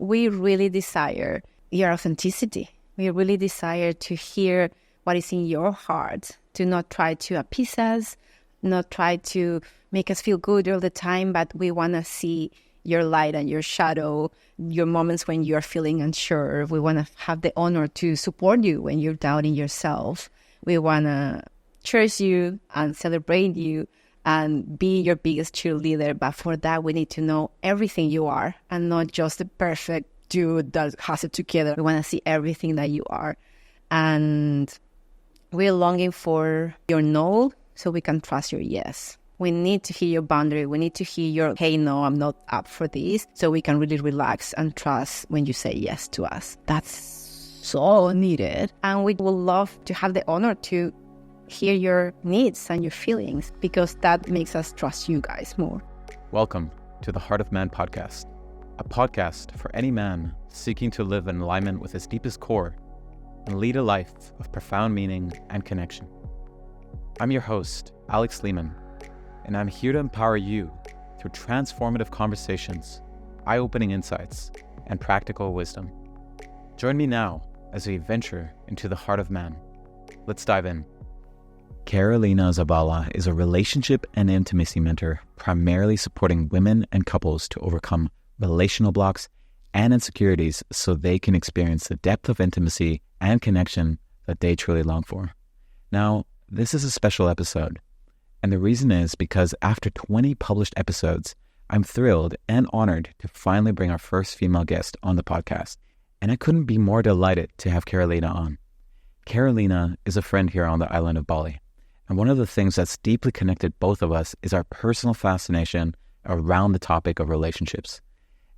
we really desire your authenticity. We really desire to hear what is in your heart, to not try to appease us, not try to make us feel good all the time, but we want to see your light and your shadow, your moments when you're feeling unsure. We want to have the honor to support you when you're doubting yourself. We want to cherish you and celebrate you and be your biggest cheerleader. But for that, we need to know everything you are and not just the perfect dude that has it together. We want to see everything that you are. And we're longing for your no so we can trust your yes. We need to hear your boundary. We need to hear your, hey, no, I'm not up for this. So we can really relax and trust when you say yes to us. That's so needed. And we would love to have the honor to hear your needs and your feelings, because that makes us trust you guys more. Welcome to the Heart of Man podcast, a podcast for any man seeking to live in alignment with his deepest core and lead a life of profound meaning and connection. I'm your host, Alex Lehman, and I'm here to empower you through transformative conversations, eye-opening insights, and practical wisdom. Join me now as we venture into the heart of man. Let's dive in. Carolina Zavala is a relationship and intimacy mentor, primarily supporting women and couples to overcome relational blocks and insecurities so they can experience the depth of intimacy and connection that they truly long for. Now, this is a special episode, and the reason is because after 20 published episodes, I'm thrilled and honored to finally bring our first female guest on the podcast, and I couldn't be more delighted to have Carolina on. Carolina is a friend here on the island of Bali, and one of the things that's deeply connected both of us is our personal fascination around the topic of relationships.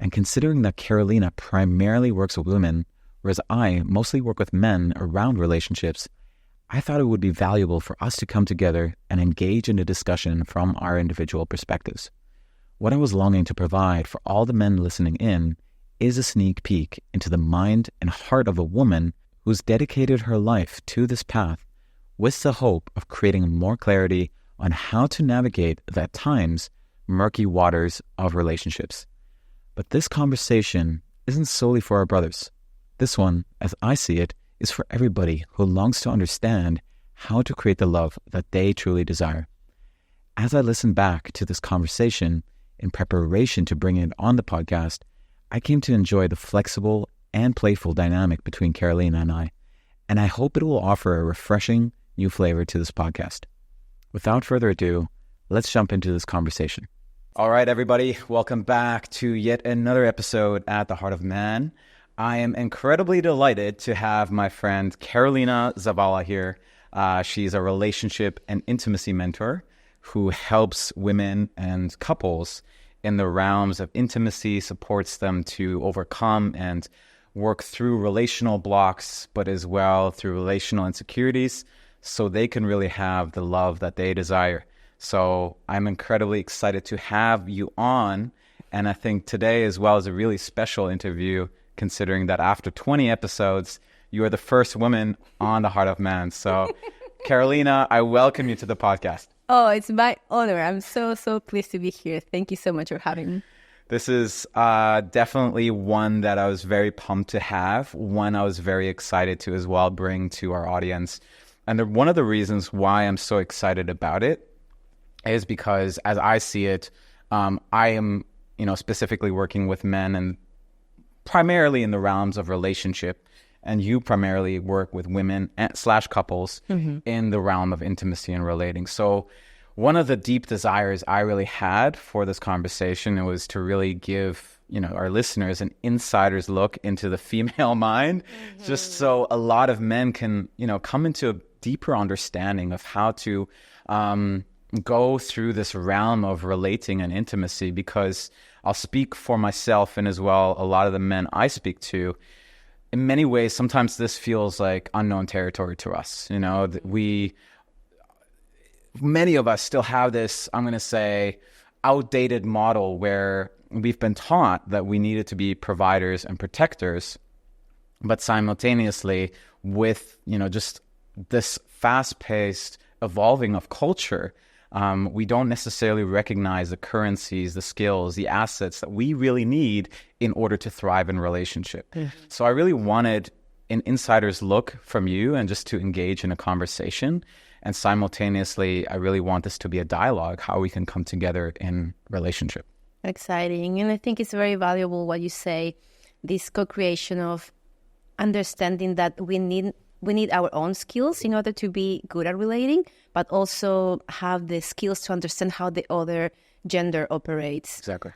And considering that Carolina primarily works with women, whereas I mostly work with men around relationships, I thought it would be valuable for us to come together and engage in a discussion from our individual perspectives. What I was longing to provide for all the men listening in is a sneak peek into the mind and heart of a woman who's dedicated her life to this path with the hope of creating more clarity on how to navigate the at times murky waters of relationships. But this conversation isn't solely for our brothers. This one, as I see it, is for everybody who longs to understand how to create the love that they truly desire. As I listened back to this conversation in preparation to bring it on the podcast, I came to enjoy the flexible and playful dynamic between Carolina and I hope it will offer a refreshing new flavor to this podcast. Without further ado, let's jump into this conversation. All right, everybody, welcome back to yet another episode at the Heart of Man. I am incredibly delighted to have my friend Carolina Zavala here. She's a relationship and intimacy mentor who helps women and couples in the realms of intimacy, supports them to overcome and work through relational blocks, but as well through relational insecurities, so they can really have the love that they desire. So I'm incredibly excited to have you on. And I think today as well is a really special interview, considering that after 20 episodes, you are the first woman on the Heart of Man. So Carolina, I welcome you to the podcast. Oh, it's my honor. I'm so pleased to be here. Thank you so much for having me. This is definitely one that I was very pumped to have, one I was very excited to as well bring to our audience. And one of the reasons why I'm so excited about it is because, as I see it, I am, specifically working with men and primarily in the realms of relationship, and you primarily work with women / couples in the realm of intimacy and relating. So one of the deep desires I really had for this conversation was to really give, our listeners an insider's look into the female mind, just so a lot of men can, come into a deeper understanding of how to go through this realm of relating and intimacy, because I'll speak for myself and as well a lot of the men I speak to. In many ways, sometimes this feels like unknown territory to us. Many of us still have this, I'm going to say, outdated model where we've been taught that we needed to be providers and protectors, but simultaneously with, just this fast-paced evolving of culture, we don't necessarily recognize the currencies, the skills, the assets that we really need in order to thrive in relationship. So I really wanted an insider's look from you and just to engage in a conversation. And simultaneously, I really want this to be a dialogue, how we can come together in relationship. Exciting. And I think it's very valuable what you say, this co-creation of understanding that we need our own skills in order to be good at relating, but also have the skills to understand how the other gender operates. Exactly.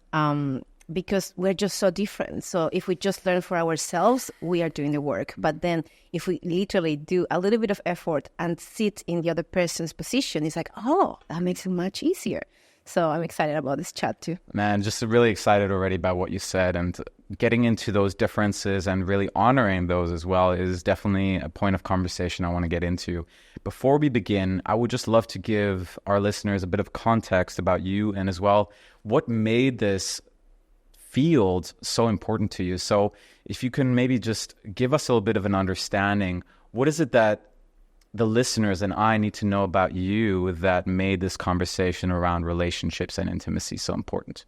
Because we're just so different. So if we just learn for ourselves, we are doing the work. But then if we literally do a little bit of effort and sit in the other person's position, it's like, oh, that makes it much easier. So I'm excited about this chat too. Man, just really excited already about what you said, and getting into those differences and really honoring those as well is definitely a point of conversation I want to get into. Before we begin, I would just love to give our listeners a bit of context about you and as well what made this field so important to you. So if you can maybe just give us a little bit of an understanding, what is it that the listeners and I need to know about you that made this conversation around relationships and intimacy so important?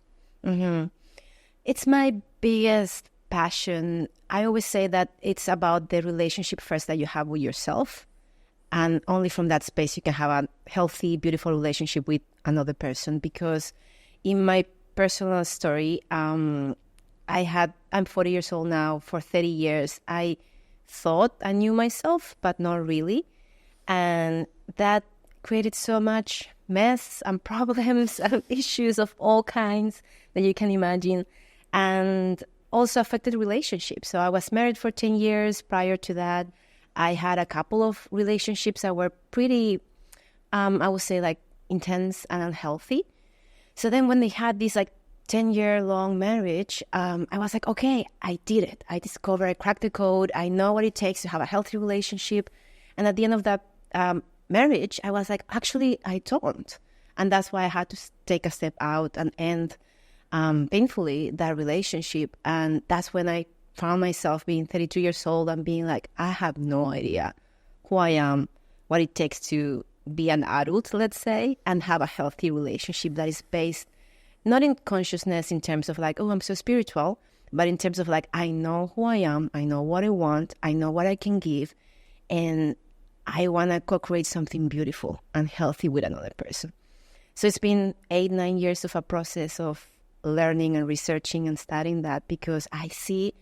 It's my biggest passion. I always say that it's about the relationship first that you have with yourself. And only from that space you can have a healthy, beautiful relationship with another person. Because in my personal story, I'm 40 years old now. For 30 years, I thought I knew myself, but not really. And that created so much mess and problems and issues of all kinds that you can imagine, and also affected relationships. So I was married for 10 years. Prior to that, I had a couple of relationships that were pretty, I would say, like intense and unhealthy. So then when they had this like 10-year-long marriage, I was like, okay, I did it. I discovered, I cracked the code. I know what it takes to have a healthy relationship. And at the end of that marriage, I was like, actually, I don't. And that's why I had to take a step out and end painfully that relationship. And that's when I found myself being 32 years old and being like, I have no idea who I am, what it takes to be an adult, let's say, and have a healthy relationship that is based not in consciousness in terms of like, oh, I'm so spiritual, but in terms of like, I know who I am, I know what I want, I know what I can give, and I want to co-create something beautiful and healthy with another person. So it's been 8-9 years of a process of learning and researching and studying that, because I see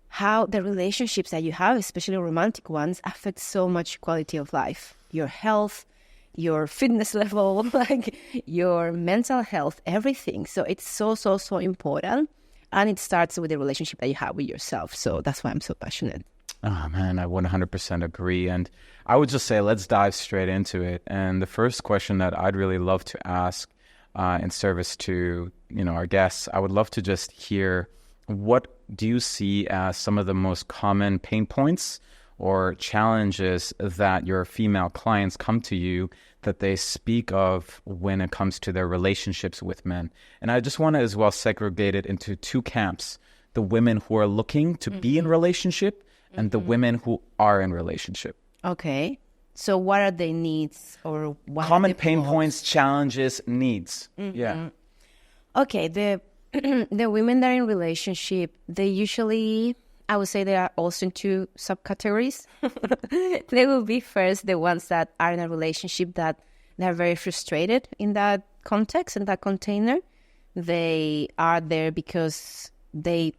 how the relationships that you have, especially romantic ones, affect so much quality of life, your health, your fitness level, like your mental health, everything. So it's so, so, so important. And it starts with the relationship that you have with yourself. So that's why I'm so passionate. Oh, man, I 100% agree. And I would just say, let's dive straight into it. And the first question that I'd really love to ask in service to, our guests, I would love to just hear, what do you see as some of the most common pain points or challenges that your female clients come to you that they speak of when it comes to their relationships with men? And I just want to as well segregate it into two camps: the women who are looking to be in relationship and the women who are in relationship. Okay. So what are their needs, or what common pain points, challenges, needs? Yeah. Okay. The women that are in relationship, they usually, I would say, they are also in two subcategories. They will be first the ones that are in a relationship that they're very frustrated in that context, in that container. They are there because they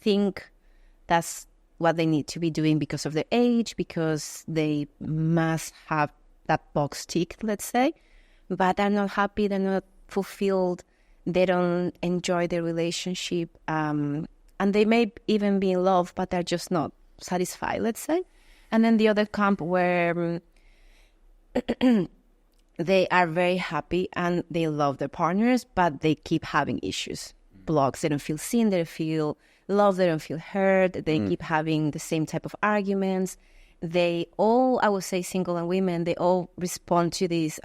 think that's what they need to be doing because of their age, because they must have that box ticked, let's say. But they're not happy, they're not fulfilled, they don't enjoy their relationship. And they may even be in love, but they're just not satisfied, let's say. And then the other camp where they are very happy and they love their partners, but they keep having issues, blocks. They don't feel seen, they don't feel loved, they don't feel heard. They keep having the same type of arguments. They all, I would say, single and women, they all respond to this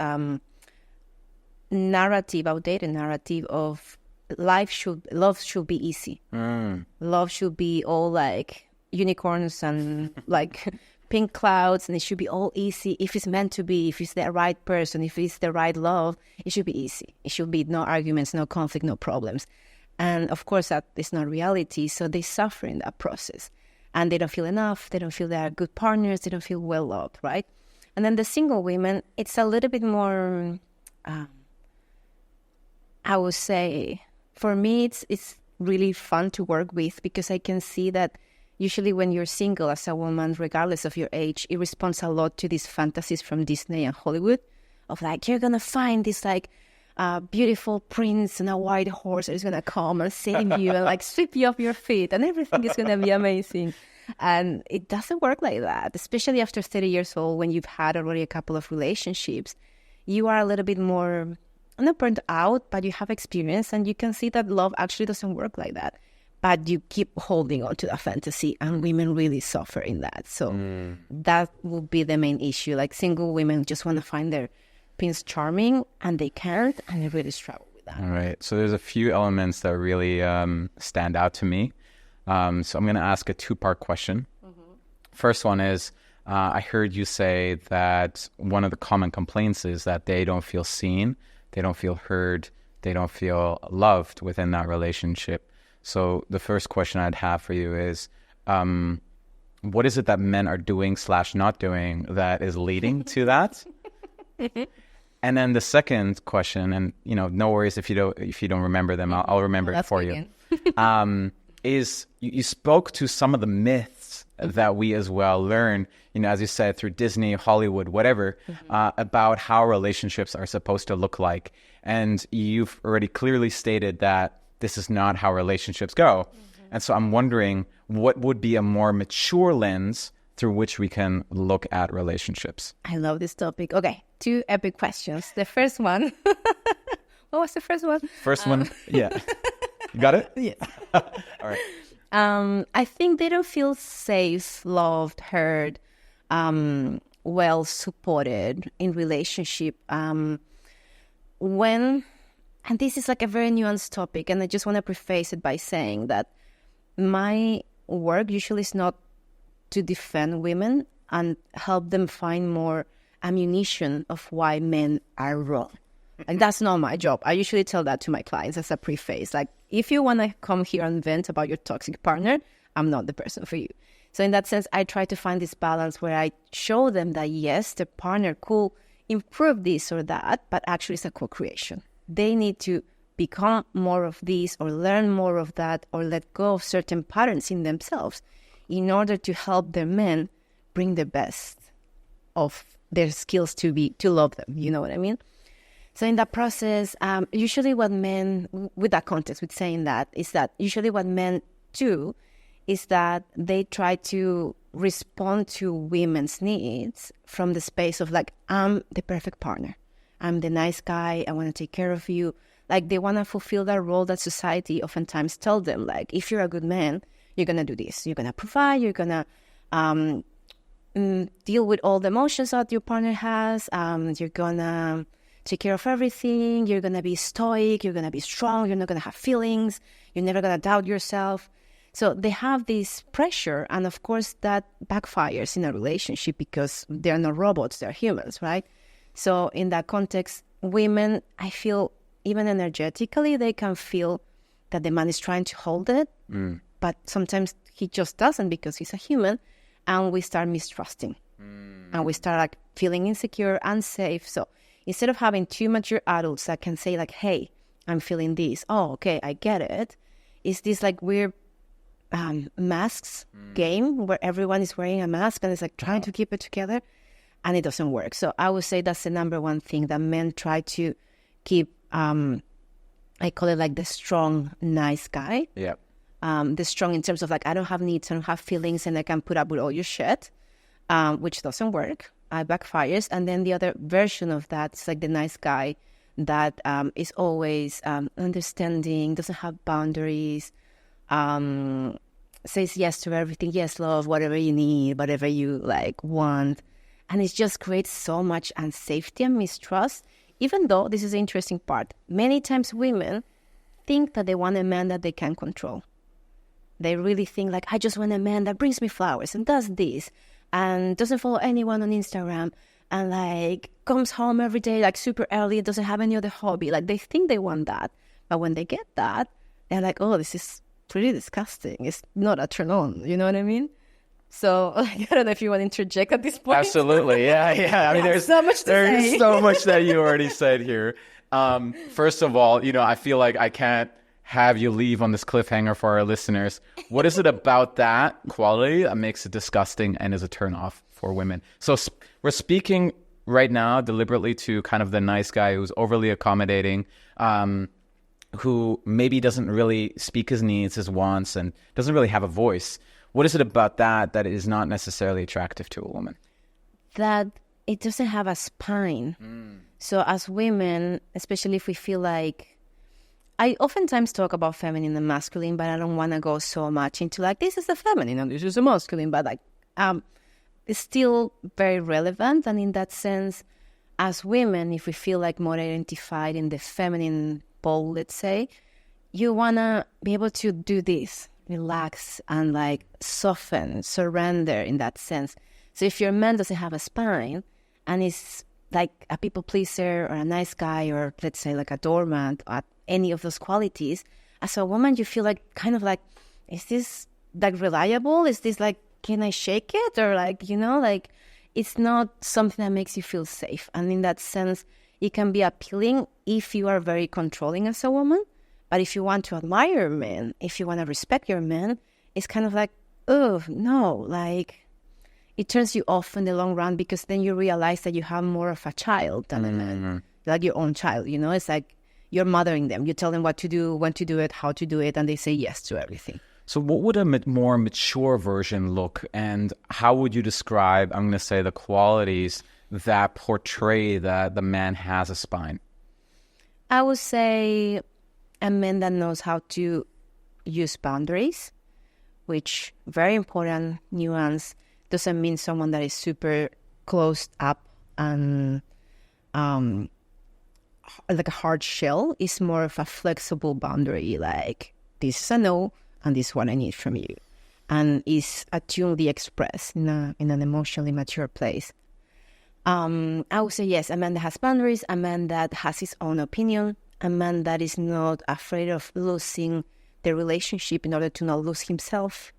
narrative, outdated narrative of love should be easy. Love should be all like unicorns and like pink clouds and it should be all easy. If it's meant to be, if it's the right person, if it's the right love, it should be easy. It should be no arguments, no conflict, no problems. And of course, that is not reality. So they suffer in that process. And they don't feel enough. They don't feel they are good partners. They don't feel well loved, right? And then the single women, it's a little bit more, I would say, for me, it's really fun to work with because I can see that usually when you're single as a woman, regardless of your age, it responds a lot to these fantasies from Disney and Hollywood of like, you're going to find this like beautiful prince on a white horse that is going to come and save you and like sweep you off your feet and everything is going to be amazing. And it doesn't work like that, especially after 30 years old when you've had already a couple of relationships. You are a little bit more, not burnt out, but you have experience and you can see that love actually doesn't work like that. But you keep holding on to that fantasy and women really suffer in that. So that will be the main issue. Like single women just want to find their Prince Charming and they can't and they really struggle with that. All right. So there's a few elements that really stand out to me. So I'm going to ask a two-part question. First one is, I heard you say that one of the common complaints is that they don't feel seen, they don't feel heard, they don't feel loved within that relationship. So the first question I'd have for you is, what is it that men are doing / not doing that is leading to that? And then the second question, and no worries if you don't remember them, I'll remember it for you. Is you spoke to some of the myths that we as well learn, as you said, through Disney, Hollywood, whatever, about how relationships are supposed to look like. And you've already clearly stated that this is not how relationships go. And so I'm wondering, what would be a more mature lens through which we can look at relationships? I love this topic. Okay, 2 epic questions. The first one, what was the first one? First one, yeah. You got it? Yes. All right. I think they don't feel safe, loved, heard, well supported in relationship. And this is like a very nuanced topic, and I just want to preface it by saying that my work usually is not to defend women and help them find more ammunition of why men are wrong. Like, that's not my job. I usually tell that to my clients as a preface. Like, if you want to come here and vent about your toxic partner, I'm not the person for you. So in that sense, I try to find this balance where I show them that, yes, the partner could improve this or that, but actually it's a co-creation. They need to become more of this or learn more of that or let go of certain patterns in themselves in order to help their men bring the best of their skills to love them. You know what I mean? So in that process, usually what men, with that context, with saying that, is that usually what men do is that they try to respond to women's needs from the space of like, I'm the perfect partner. I'm the nice guy. I want to take care of you. Like, they want to fulfill that role that society oftentimes tells them. Like, if you're a good man, you're going to do this. You're going to provide. You're going to deal with all the emotions that your partner has. You're going to take care of everything. You're going to be stoic. You're going to be strong. You're not going to have feelings. You're never going to doubt yourself. So they have this pressure. And of course, that backfires in a relationship because they're not robots. They're humans, right? So in that context, women, I feel, even energetically, they can feel that the man is trying to hold it. But sometimes he just doesn't because he's a human. And we start mistrusting. And we start like feeling insecure, unsafe. So instead of having 2 mature adults that can say like, hey, I'm feeling this. Oh, okay, I get it. It's this like weird masks game where everyone is wearing a mask and it's like trying to keep it together. And it doesn't work. So I would say that's the number one thing that men try to keep. I call it like the strong, nice guy. Yeah. The strong in terms of like, I don't have needs, I don't have feelings, and I can put up with all your shit, which doesn't work. It backfires. And then the other version of that is like the nice guy that is always understanding, doesn't have boundaries, says yes to everything. Yes, love, whatever you need, whatever you like want. And it just creates so much unsafety and mistrust, even though this is the interesting part. Many times women think that they want a man that they can control. They really think like, I just want a man that brings me flowers and does this and doesn't follow anyone on Instagram, and like comes home every day like super early, doesn't have any other hobby. Like they think they want that, but when they get that, they're like, oh, this is pretty disgusting. It's not a turn on. You know what I mean? So I don't know if you want to interject at this point. Absolutely, yeah. I mean, there's so much that you already said here. First of all, I feel like I can't have you leave on this cliffhanger for our listeners. What is it about that quality that makes it disgusting and is a turnoff for women? So we're speaking right now deliberately to kind of the nice guy who's overly accommodating, who maybe doesn't really speak his needs, his wants, and doesn't really have a voice. What is it about that is not necessarily attractive to a woman? That it doesn't have a spine. So as women, especially if we feel like, I oftentimes talk about feminine and masculine, but I don't want to go so much into like, this is the feminine and this is the masculine, but like, it's still very relevant. And in that sense, as women, if we feel like more identified in the feminine pole, let's say, you want to be able to do this, relax and like soften, surrender in that sense. So if your man doesn't have a spine and is like a people pleaser or a nice guy, or let's say like a doormat, or any of those qualities, as a woman, you feel like kind of like, is this like reliable? Is this like, can I shake it? Or like, like it's not something that makes you feel safe. And in that sense, it can be appealing if you are very controlling as a woman. But if you want to admire men, if you want to respect your man, it's kind of like, oh, no, like it turns you off in the long run, because then you realize that you have more of a child than a man, like your own child, It's like you're mothering them. You tell them what to do, when to do it, how to do it, and they say yes to everything. So what would a more mature version look, and how would you describe, I'm going to say, the qualities that portray that the man has a spine? I would say a man that knows how to use boundaries, which very important nuance, doesn't mean someone that is super closed up and like a hard shell. Is more of a flexible boundary, like this is a no and this is what I need from you, and is attunedly expressed in an emotionally mature place. I would say yes, a man that has boundaries, a man that has his own opinion, a man that is not afraid of losing the relationship in order to not lose himself.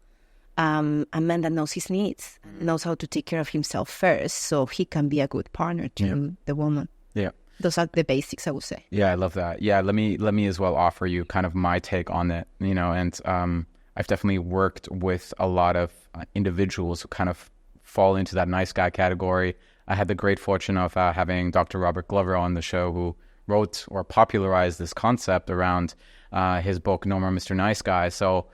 A man that knows his needs, knows how to take care of himself first, so he can be a good partner to the woman. Yeah. Those are the basics, I would say. Yeah, I love that. Yeah, let me as well offer you kind of my take on it, and I've definitely worked with a lot of individuals who kind of fall into that nice guy category. I had the great fortune of having Dr. Robert Glover on the show, who wrote or popularized this concept around his book, No More Mr. Nice Guy. So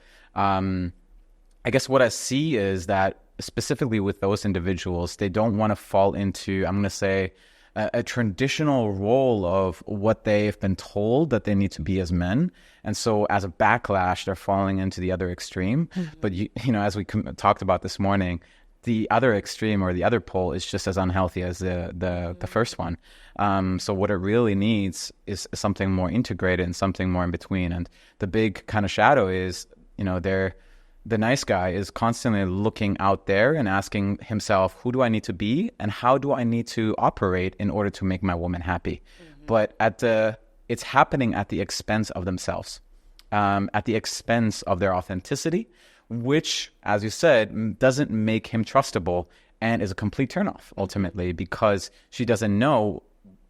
I guess what I see is that specifically with those individuals, they don't want to fall into, I'm going to say, a traditional role of what they've been told that they need to be as men. And so as a backlash, they're falling into the other extreme. But, as we talked about this morning, the other extreme or the other pole is just as unhealthy as the first one. So what it really needs is something more integrated and something more in between. And the big kind of shadow is, the nice guy is constantly looking out there and asking himself, who do I need to be and how do I need to operate in order to make my woman happy? But it's happening at the expense of themselves, at the expense of their authenticity, which, as you said, doesn't make him trustable and is a complete turnoff ultimately, because she doesn't know,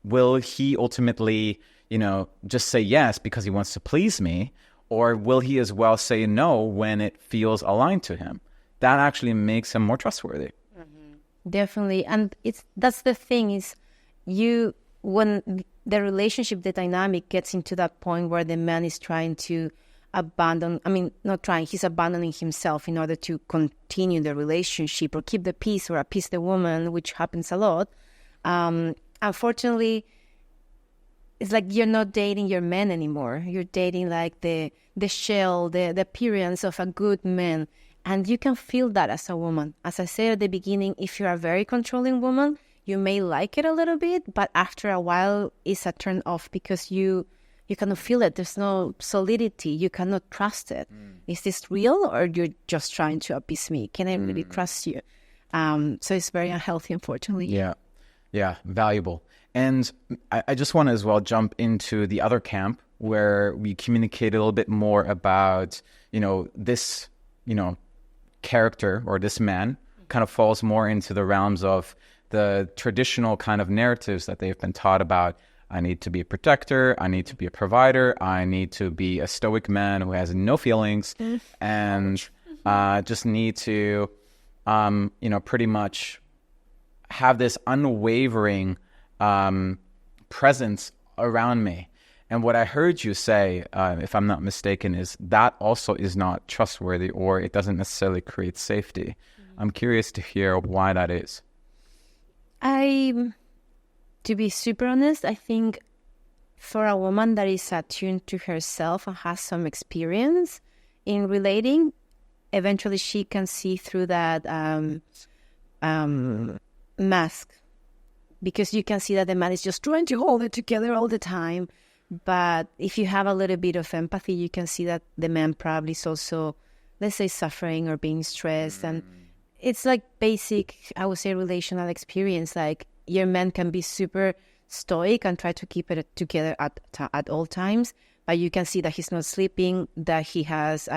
will he ultimately, just say yes because he wants to please me, or will he as well say no when it feels aligned to him? That actually makes him more trustworthy. Definitely. And that's the thing is, when the relationship, the dynamic gets into that point where the man is trying to he's abandoning himself in order to continue the relationship or keep the peace or appease the woman, which happens a lot. Unfortunately, it's like you're not dating your man anymore. You're dating like the shell, the appearance of a good man. And you can feel that as a woman. As I said at the beginning, if you're a very controlling woman, you may like it a little bit, but after a while, it's a turn off because you cannot feel it. There's no solidity. You cannot trust it. Is this real, or you're just trying to appease me? Can I really trust you? So it's very unhealthy, unfortunately. Yeah, valuable. And I just want to as well jump into the other camp where we communicate a little bit more about, this, character or this man kind of falls more into the realms of the traditional kind of narratives that they've been taught about. I need to be a protector. I need to be a provider. I need to be a stoic man who has no feelings and just need to, pretty much have this unwavering presence around me. And what I heard you say, if I'm not mistaken, is that also is not trustworthy, or it doesn't necessarily create safety. I'm curious to hear why that is. To be super honest, I think for a woman that is attuned to herself and has some experience in relating, eventually she can see through that mask, because you can see that the man is just trying to hold it together all the time. But if you have a little bit of empathy, you can see that the man probably is also, let's say, suffering or being stressed. And it's like basic, I would say, relational experience. Like your man can be super stoic and try to keep it together at all times, but you can see that he's not sleeping, that he has,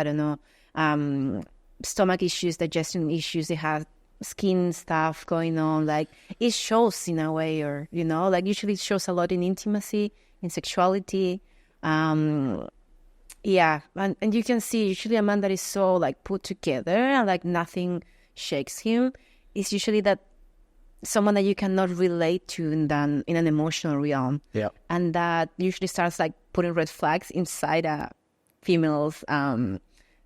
stomach issues, digestion issues, he has skin stuff going on. Like it shows in a way, or, usually it shows a lot in intimacy, in sexuality. And you can see usually a man that is so like put together and like nothing shakes him is usually that someone that you cannot relate to in an emotional realm. Yeah. And that usually starts like putting red flags inside a female's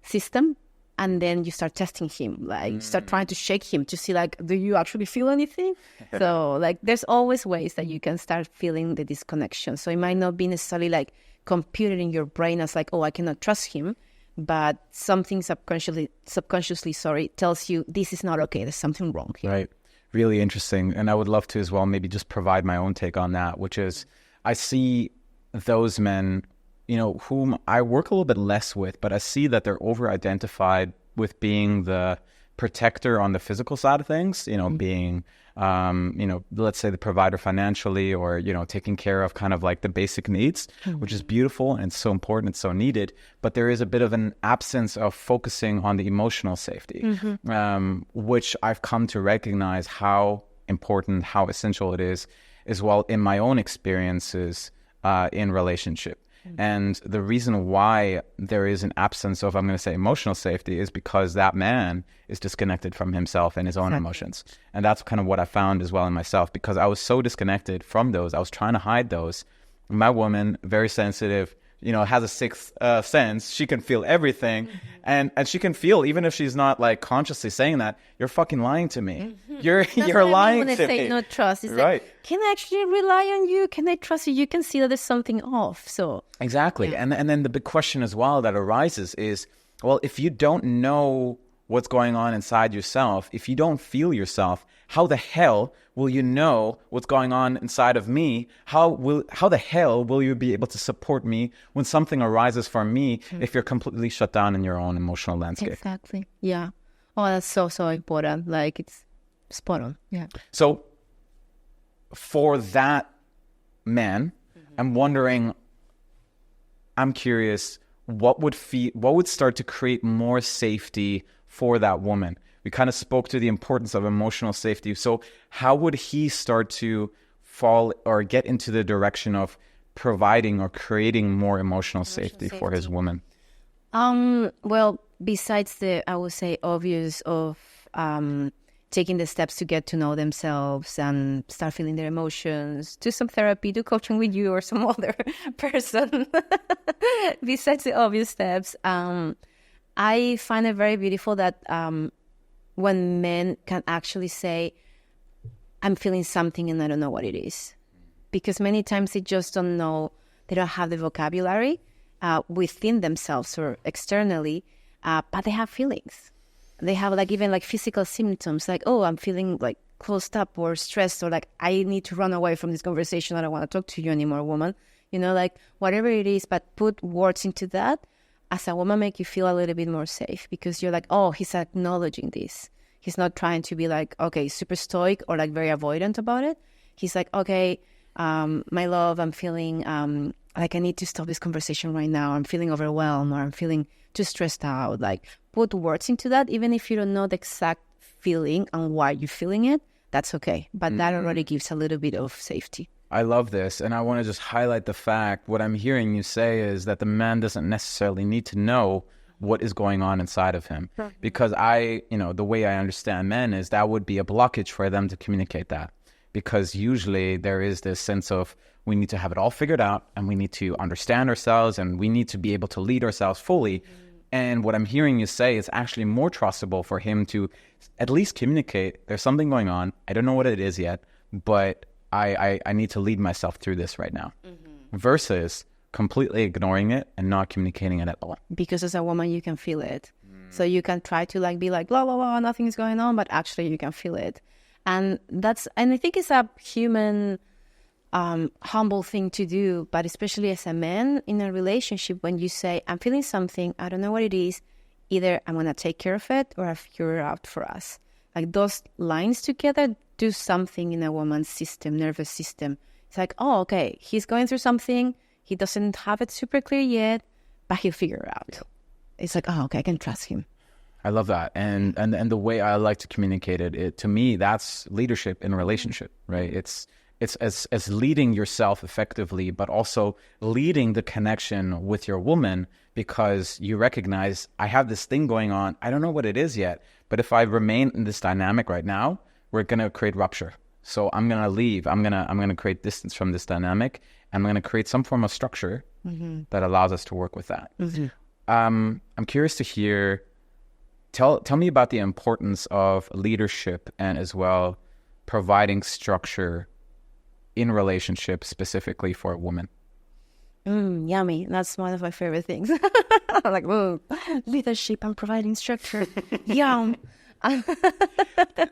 system. And then you start testing him, like start trying to shake him to see, like, do you actually feel anything? So like there's always ways that you can start feeling the disconnection. So it might not be necessarily like computed in your brain as like, oh, I cannot trust him, but something subconsciously tells you this is not okay. There's something wrong here. Right. Really interesting. And I would love to as well maybe just provide my own take on that, which is I see those men, whom I work a little bit less with, but I see that they're over-identified with being the protector on the physical side of things, being, let's say the provider financially, or, taking care of kind of like the basic needs, which is beautiful and so important and so needed. But there is a bit of an absence of focusing on the emotional safety, which I've come to recognize how important, how essential it is as well in my own experiences in relationship. And the reason why there is an absence of, I'm going to say, emotional safety is because that man is disconnected from himself and his own emotions. And that's kind of what I found as well in myself, because I was so disconnected from those. I was trying to hide those. My woman, very sensitive, has a sixth sense. She can feel everything. And she can feel, even if she's not like consciously saying that, you're fucking lying to me. You're lying to me. When I say no trust, it's right. Like, can I actually rely on you? Can I trust you? You can see that there's something off. So exactly. Yeah. And then the big question as well that arises is, well, if you don't know what's going on inside yourself, if you don't feel yourself, how the hell will you know what's going on inside of me? How the hell will you be able to support me when something arises for me if you're completely shut down in your own emotional landscape? Exactly. Yeah. Oh, that's so important. Like it's spot on. Yeah. So for that man, I'm curious, what would start to create more safety for that woman? We kind of spoke to the importance of emotional safety. So how would he start to fall or get into the direction of providing or creating more emotional safety for his woman? Well, besides I would say, obvious of taking the steps to get to know themselves and start feeling their emotions, do some therapy, do coaching with you or some other person. Besides the obvious steps, I find it very beautiful that when men can actually say, I'm feeling something and I don't know what it is. Because many times they just don't know, they don't have the vocabulary within themselves or externally, but they have feelings. They have like even like physical symptoms, like, oh, I'm feeling like closed up or stressed, or like I need to run away from this conversation. I don't want to talk to you anymore, woman. Like whatever it is, but put words into that as a woman make you feel a little bit more safe, because you're like, oh, he's acknowledging this. He's not trying to be like, okay, super stoic or like very avoidant about it. He's like, okay, my love, I'm feeling like I need to stop this conversation right now. I'm feeling overwhelmed, or I'm feeling too stressed out. Like, put words into that, even if you don't know the exact feeling and why you're feeling it, that's okay. But that already gives a little bit of safety. I love this. And I want to just highlight the fact, what I'm hearing you say is that the man doesn't necessarily need to know what is going on inside of him. Because the way I understand men is that would be a blockage for them to communicate that. Because usually there is this sense of, we need to have it all figured out, and we need to understand ourselves, and we need to be able to lead ourselves fully. And what I'm hearing you say is actually more trustable for him to at least communicate, there's something going on. I don't know what it is yet, but I need to lead myself through this right now. Versus completely ignoring it and not communicating it at all. Because as a woman, you can feel it. So you can try to like be like, blah, blah, blah, nothing is going on, but actually you can feel it. And I think it's a human, humble thing to do, but especially as a man in a relationship, when you say, I'm feeling something, I don't know what it is, either I'm going to take care of it or I'll figure it out for us. Like, those lines together do something in a woman's system, nervous system. It's like, oh, okay, he's going through something. He doesn't have it super clear yet, but he'll figure it out. It's like, oh, okay, I can trust him. I love that. And the way I like to communicate it, to me, that's leadership in a relationship, right? It's as leading yourself effectively, but also leading the connection with your woman, because you recognize, I have this thing going on. I don't know what it is yet, but if I remain in this dynamic right now, we're going to create rupture. So I'm going to leave. I'm going to create distance from this dynamic, and I'm going to create some form of structure that allows us to work with that. I'm curious to hear, tell me about the importance of leadership, and as well providing structure in relationships, specifically for a woman. Yummy. That's one of my favorite things. I'm like, leadership and providing structure. Yum.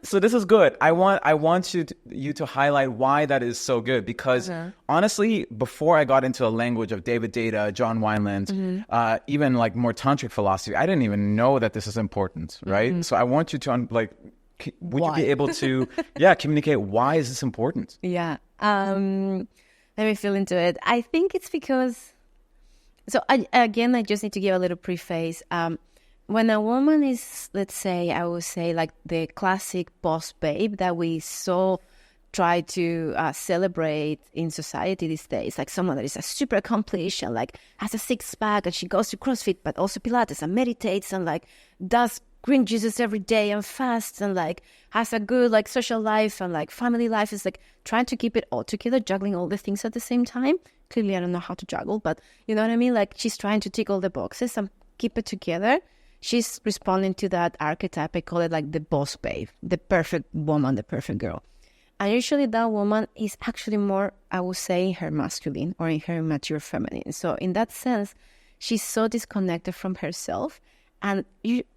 So this is good. I want you to highlight why that is so good, because honestly, before I got into the language of David Data, John Wineland, even like more tantric philosophy, I didn't even know that this is important, right? So I want you to would you be able to communicate why is this important? Let me feel into it. I think it's because, I just need to give a little preface. When a woman is, let's say, I would say like the classic boss babe that we so try to celebrate in society these days, like someone that is a super accomplished and like has a six-pack, and she goes to CrossFit, but also Pilates and meditates and like does green juices every day and fasts and like has a good like social life and like family life, is like trying to keep it all together, juggling all the things at the same time. Clearly, I don't know how to juggle, but you know what I mean? Like, she's trying to tick all the boxes and keep it together. She's responding to that archetype. I call it like the boss babe, the perfect woman, the perfect girl. And usually that woman is actually more, I would say, in her masculine or in her mature feminine. So in that sense, she's so disconnected from herself. And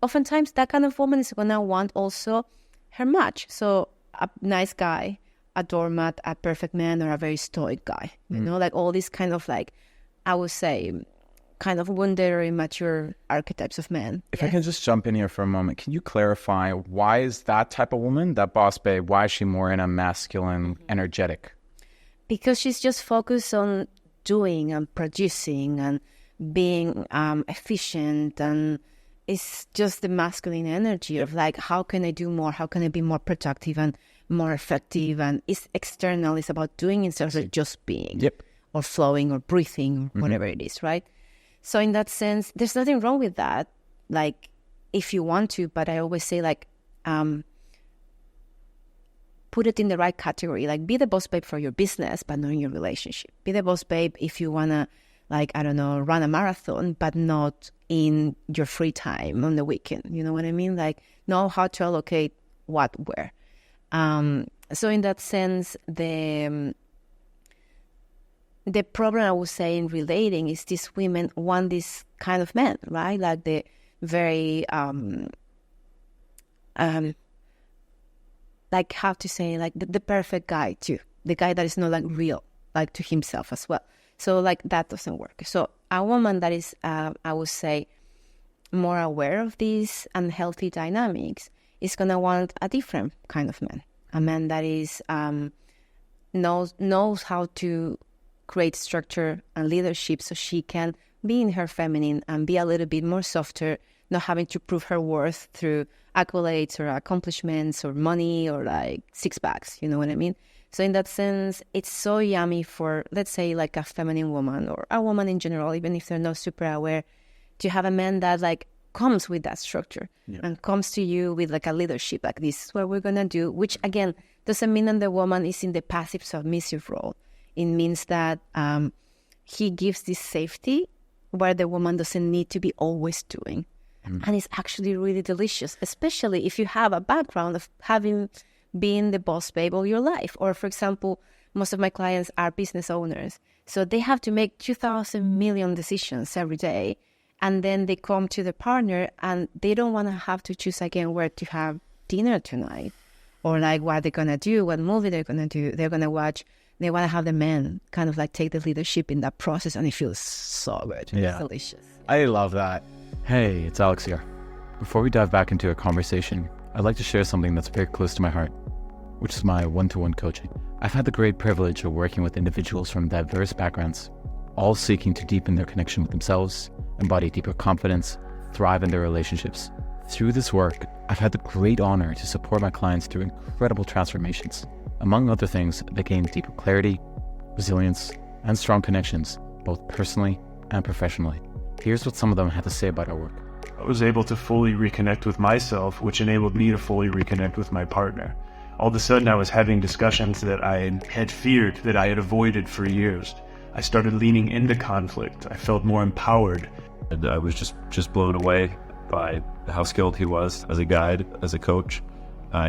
oftentimes that kind of woman is going to want also her match. So a nice guy, a doormat, a perfect man, or a very stoic guy. You know, like all these kind of like, I would say, kind of wounded or immature archetypes of men. If I can just jump in here for a moment, can you clarify, why is that type of woman, that boss babe, why is she more in a masculine, energetic? Because she's just focused on doing and producing and being efficient, and it's just the masculine energy of like, how can I do more? How can I be more productive and more effective? And it's external. It's about doing instead of just being or flowing or breathing, or whatever it is, right? So in that sense, there's nothing wrong with that, like, if you want to, but I always say, like, put it in the right category. Like, be the boss babe for your business, but not in your relationship. Be the boss babe if you want to, like, I don't know, run a marathon, but not in your free time on the weekend. You know what I mean? Like, know how to allocate what where. So in that sense, the problem, I would say, in relating is these women want this kind of man, right? Like the very, like, how to say, like the perfect guy too. The guy that is not like real, like to himself as well. So like that doesn't work. So a woman that is, I would say, more aware of these unhealthy dynamics is going to want a different kind of man, a man that is knows how to create structure and leadership so she can be in her feminine and be a little bit more softer, not having to prove her worth through accolades or accomplishments or money or like six packs, you know what I mean? So in that sense, it's so yummy for, let's say, like a feminine woman or a woman in general, even if they're not super aware, to have a man that like comes with that structure and comes to you with like a leadership, like this is what we're going to do, which again, doesn't mean that the woman is in the passive submissive role. It means that he gives this safety where the woman doesn't need to be always doing. And it's actually really delicious, especially if you have a background of having been the boss babe of your life. Or, for example, most of my clients are business owners. So they have to make 2,000 million decisions every day. And then they come to the partner and they don't want to have to choose again where to have dinner tonight. Or like what they're going to do, what movie they're going to do, they're going to watch. They want to have the man kind of like take the leadership in that process. And it feels so good. Yeah. It's delicious. I love that. Hey, it's Alex here. Before we dive back into a conversation, I'd like to share something that's very close to my heart, which is my one-to-one coaching. I've had the great privilege of working with individuals from diverse backgrounds, all seeking to deepen their connection with themselves, embody deeper confidence, thrive in their relationships. Through this work, I've had the great honor to support my clients through incredible transformations. Among other things, they gain deeper clarity, resilience, and strong connections, both personally and professionally. Here's what some of them had to say about our work. I was able to fully reconnect with myself, which enabled me to fully reconnect with my partner. All of a sudden, I was having discussions that I had feared, that I had avoided for years. I started leaning into conflict. I felt more empowered. And I was just blown away by how skilled he was as a guide, as a coach.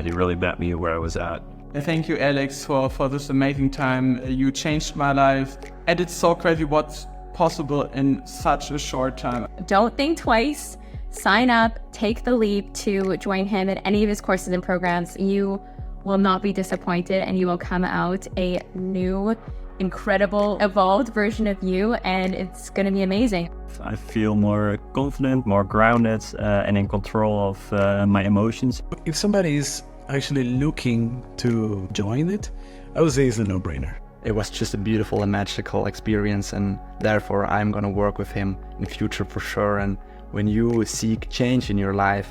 He really met me where I was at. Thank you, Alex, for this amazing time. You changed my life. And it's so crazy what's possible in such a short time. Don't think twice. Sign up, take the leap to join him at any of his courses and programs. You will not be disappointed and you will come out a new, incredible, evolved version of you, and it's going to be amazing. I feel more confident, more grounded, and in control of my emotions. If somebody is actually looking to join it, I would say it's a no-brainer. It was just a beautiful and magical experience, and therefore I'm going to work with him in the future for sure. And when you seek change in your life,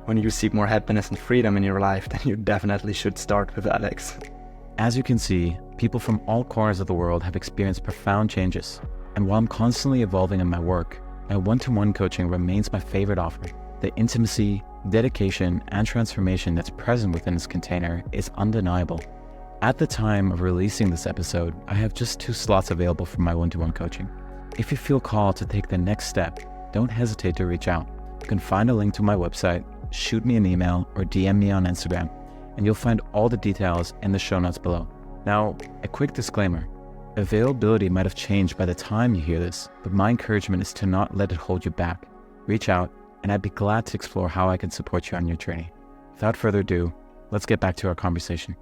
when you seek more happiness and freedom in your life, then you definitely should start with Alex. As you can see, people from all corners of the world have experienced profound changes. And while I'm constantly evolving in my work, my one-to-one coaching remains my favorite offer. The intimacy, dedication, and transformation that's present within this container is undeniable. At the time of releasing this episode, I have just 2 slots available for my one-to-one coaching. If you feel called to take the next step, don't hesitate to reach out. You can find a link to my website, shoot me an email, or DM me on Instagram, and you'll find all the details in the show notes below. Now, a quick disclaimer. Availability might have changed by the time you hear this, but my encouragement is to not let it hold you back. Reach out, and I'd be glad to explore how I can support you on your journey. Without further ado, let's get back to our conversation.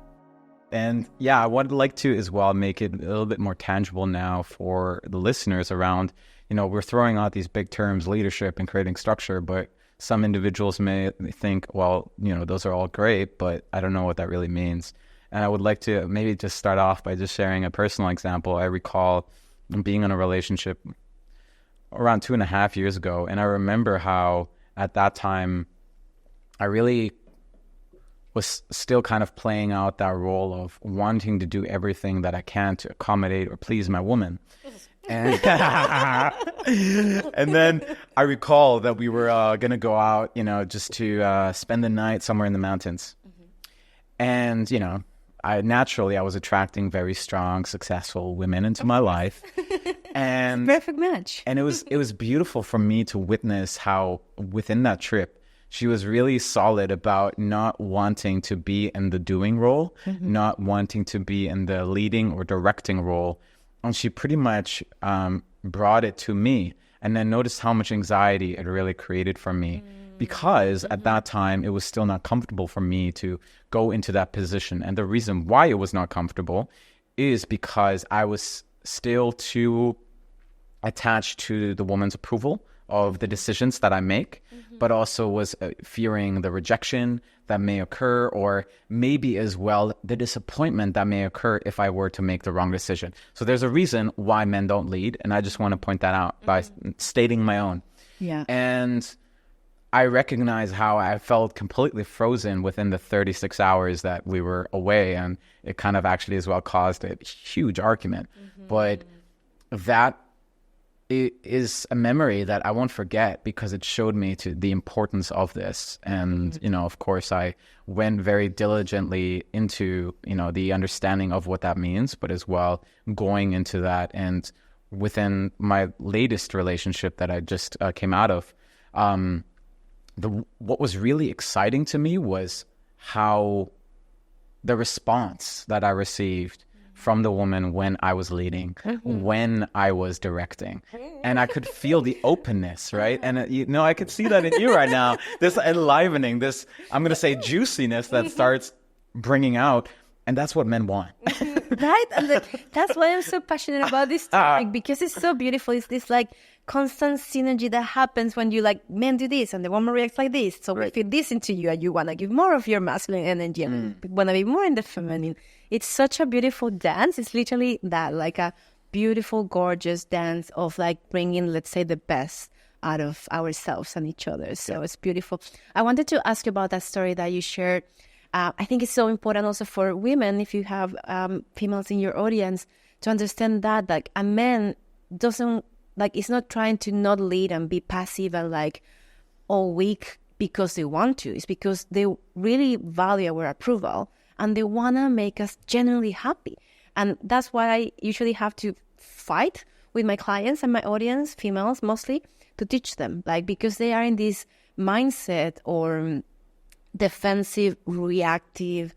And yeah, I would like to as well make it a little bit more tangible now for the listeners around, we're throwing out these big terms, leadership and creating structure, but some individuals may think, well, those are all great, but I don't know what that really means. And I would like to maybe just start off by just sharing a personal example. I recall being in a relationship around 2.5 years ago, and I remember how at that time I really was still kind of playing out that role of wanting to do everything that I can to accommodate or please my woman. And, and then I recall that we were going to go out, just to spend the night somewhere in the mountains. And, I was attracting very strong, successful women into my life. And Perfect match. And it was beautiful for me to witness how within that trip, she was really solid about not wanting to be in the doing role, not wanting to be in the leading or directing role. And she pretty much brought it to me, and then noticed how much anxiety it really created for me. Because at that time, it was still not comfortable for me to go into that position. And the reason why it was not comfortable is because I was still too attached to the woman's approval of the decisions that I make. but also was fearing the rejection that may occur, or maybe as well the disappointment that may occur if I were to make the wrong decision. So there's a reason why men don't lead, and I just want to point that out by stating my own. Yeah. And I recognize how I felt completely frozen within the 36 hours that we were away, and it kind of actually as well caused a huge argument. But that is a memory that I won't forget, because it showed me to the importance of this. And, you know, of course, I went very diligently into, you know, the understanding of what that means, but as well going into that. And within my latest relationship that I just came out of, what was really exciting to me was how the response that I received from the woman when I was leading, when I was directing. And I could feel the openness, right? And, you know, I could see that in you right now, this enlivening, this, I'm going to say, juiciness that starts bringing out. And that's what men want. Right? And that's why I'm so passionate about this topic, because it's so beautiful. It's this like constant synergy that happens when you like, men do this and the woman reacts like this. So we feed this into you and you want to give more of your masculine energy and want to be more in the feminine. It's such a beautiful dance. It's literally that, like a beautiful, gorgeous dance of like bringing, let's say, the best out of ourselves and each other. So it's beautiful. I wanted to ask you about that story that you shared. I think it's so important also for women, if you have females in your audience, to understand that like a man doesn't, like, it's not trying to not lead and be passive and like all weak because they want to. It's because they really value our approval and they want to make us genuinely happy. And that's why I usually have to fight with my clients and my audience, females mostly, to teach them, like, because they are in this mindset or defensive, reactive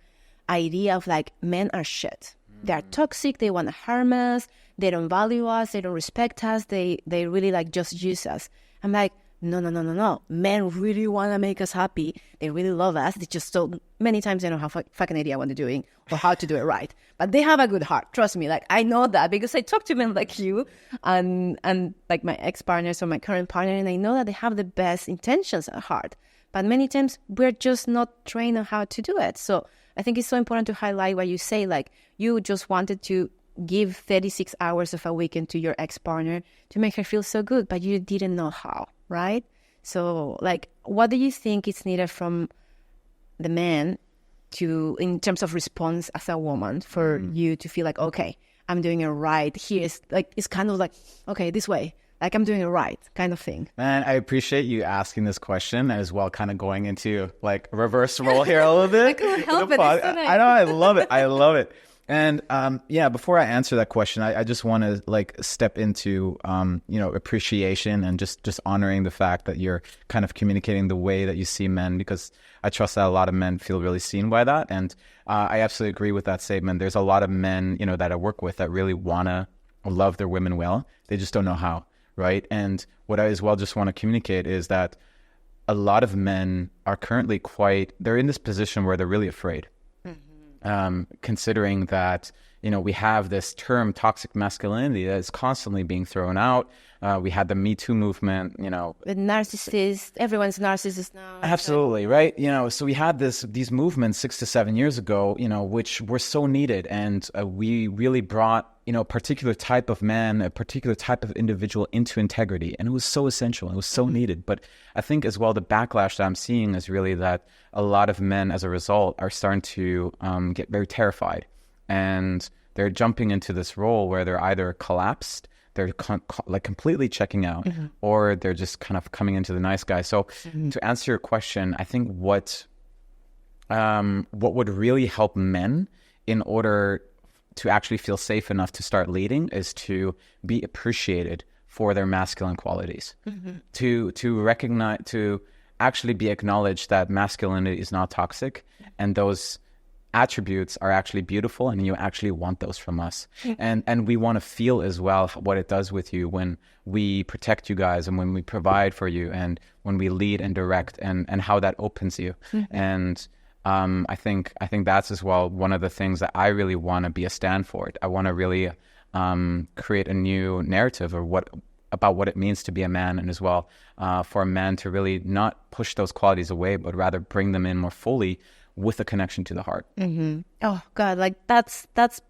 idea of like, men are shit. They are toxic. They want to harm us. They don't value us. They don't respect us. They really like just use us. I'm like, no. Men really want to make us happy. They really love us. They just so many times they don't have a fucking idea what they're doing or how to do it right. But they have a good heart. Trust me. Like, I know that because I talk to men like you and like my ex-partners or my current partner, and I know that they have the best intentions at heart. But many times we're just not trained on how to do it. So I think it's so important to highlight what you say, like you just wanted to give 36 hours of a weekend to your ex-partner to make her feel so good, but you didn't know how, right? So like, what do you think is needed from the man to, in terms of response as a woman, for you to feel like, okay, I'm doing it right. Here's like, it's kind of like, okay, this way. Like, I'm doing it right, kind of thing. Man, I appreciate you asking this question as well, kind of going into like reverse role here a little bit. I couldn't help it. I know, I love it. I love it. And yeah, before I answer that question, I just want to like step into, you know, appreciation and just honoring the fact that you're kind of communicating the way that you see men, because I trust that a lot of men feel really seen by that. And I absolutely agree with that statement. There's a lot of men, you know, that I work with that really want to love their women well. They just don't know how. Right. And what I as well just want to communicate is that a lot of men are currently they're in this position where they're really afraid, considering that, you know, we have this term toxic masculinity that is constantly being thrown out. We had the Me Too movement, you know. The narcissist, everyone's narcissist now. Absolutely, right? You know, so we had these movements 6 to 7 years ago, you know, which were so needed. And we really brought, you know, a particular type of man, a particular type of individual into integrity. And it was so essential. It was so needed. But I think as well, the backlash that I'm seeing is really that a lot of men, as a result, are starting to get very terrified. And they're jumping into this role where they're either collapsed, they're like completely checking out, or they're just kind of coming into the nice guy. So to answer your question, I think what would really help men in order to actually feel safe enough to start leading is to be appreciated for their masculine qualities, to recognize, to actually be acknowledged that masculinity is not toxic, and those attributes are actually beautiful, and you actually want those from us. And we want to feel as well what it does with you when we protect you guys, and when we provide for you, and when we lead and direct, and how that opens you. And I think that's as well one of the things that I really want to be a stand for. I want to really create a new narrative of what about what it means to be a man, and as well for a man to really not push those qualities away, but rather bring them in more fully with a connection to the heart. Oh God, like that's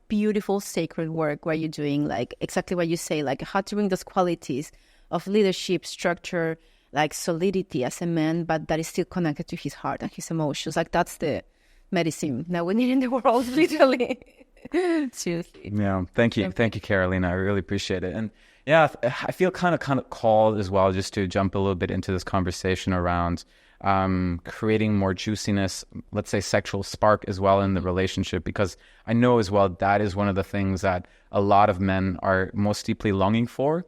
beautiful sacred work where you're doing like exactly what you say, like how to bring those qualities of leadership, structure, like solidity as a man, but that is still connected to his heart and his emotions. Like that's the medicine that we need in the world, literally. Seriously. Yeah, thank you, Carolina. I really appreciate it. And yeah, I feel kind of called as well, just to jump a little bit into this conversation around creating more juiciness, let's say sexual spark as well in the relationship, because I know as well that is one of the things that a lot of men are most deeply longing for.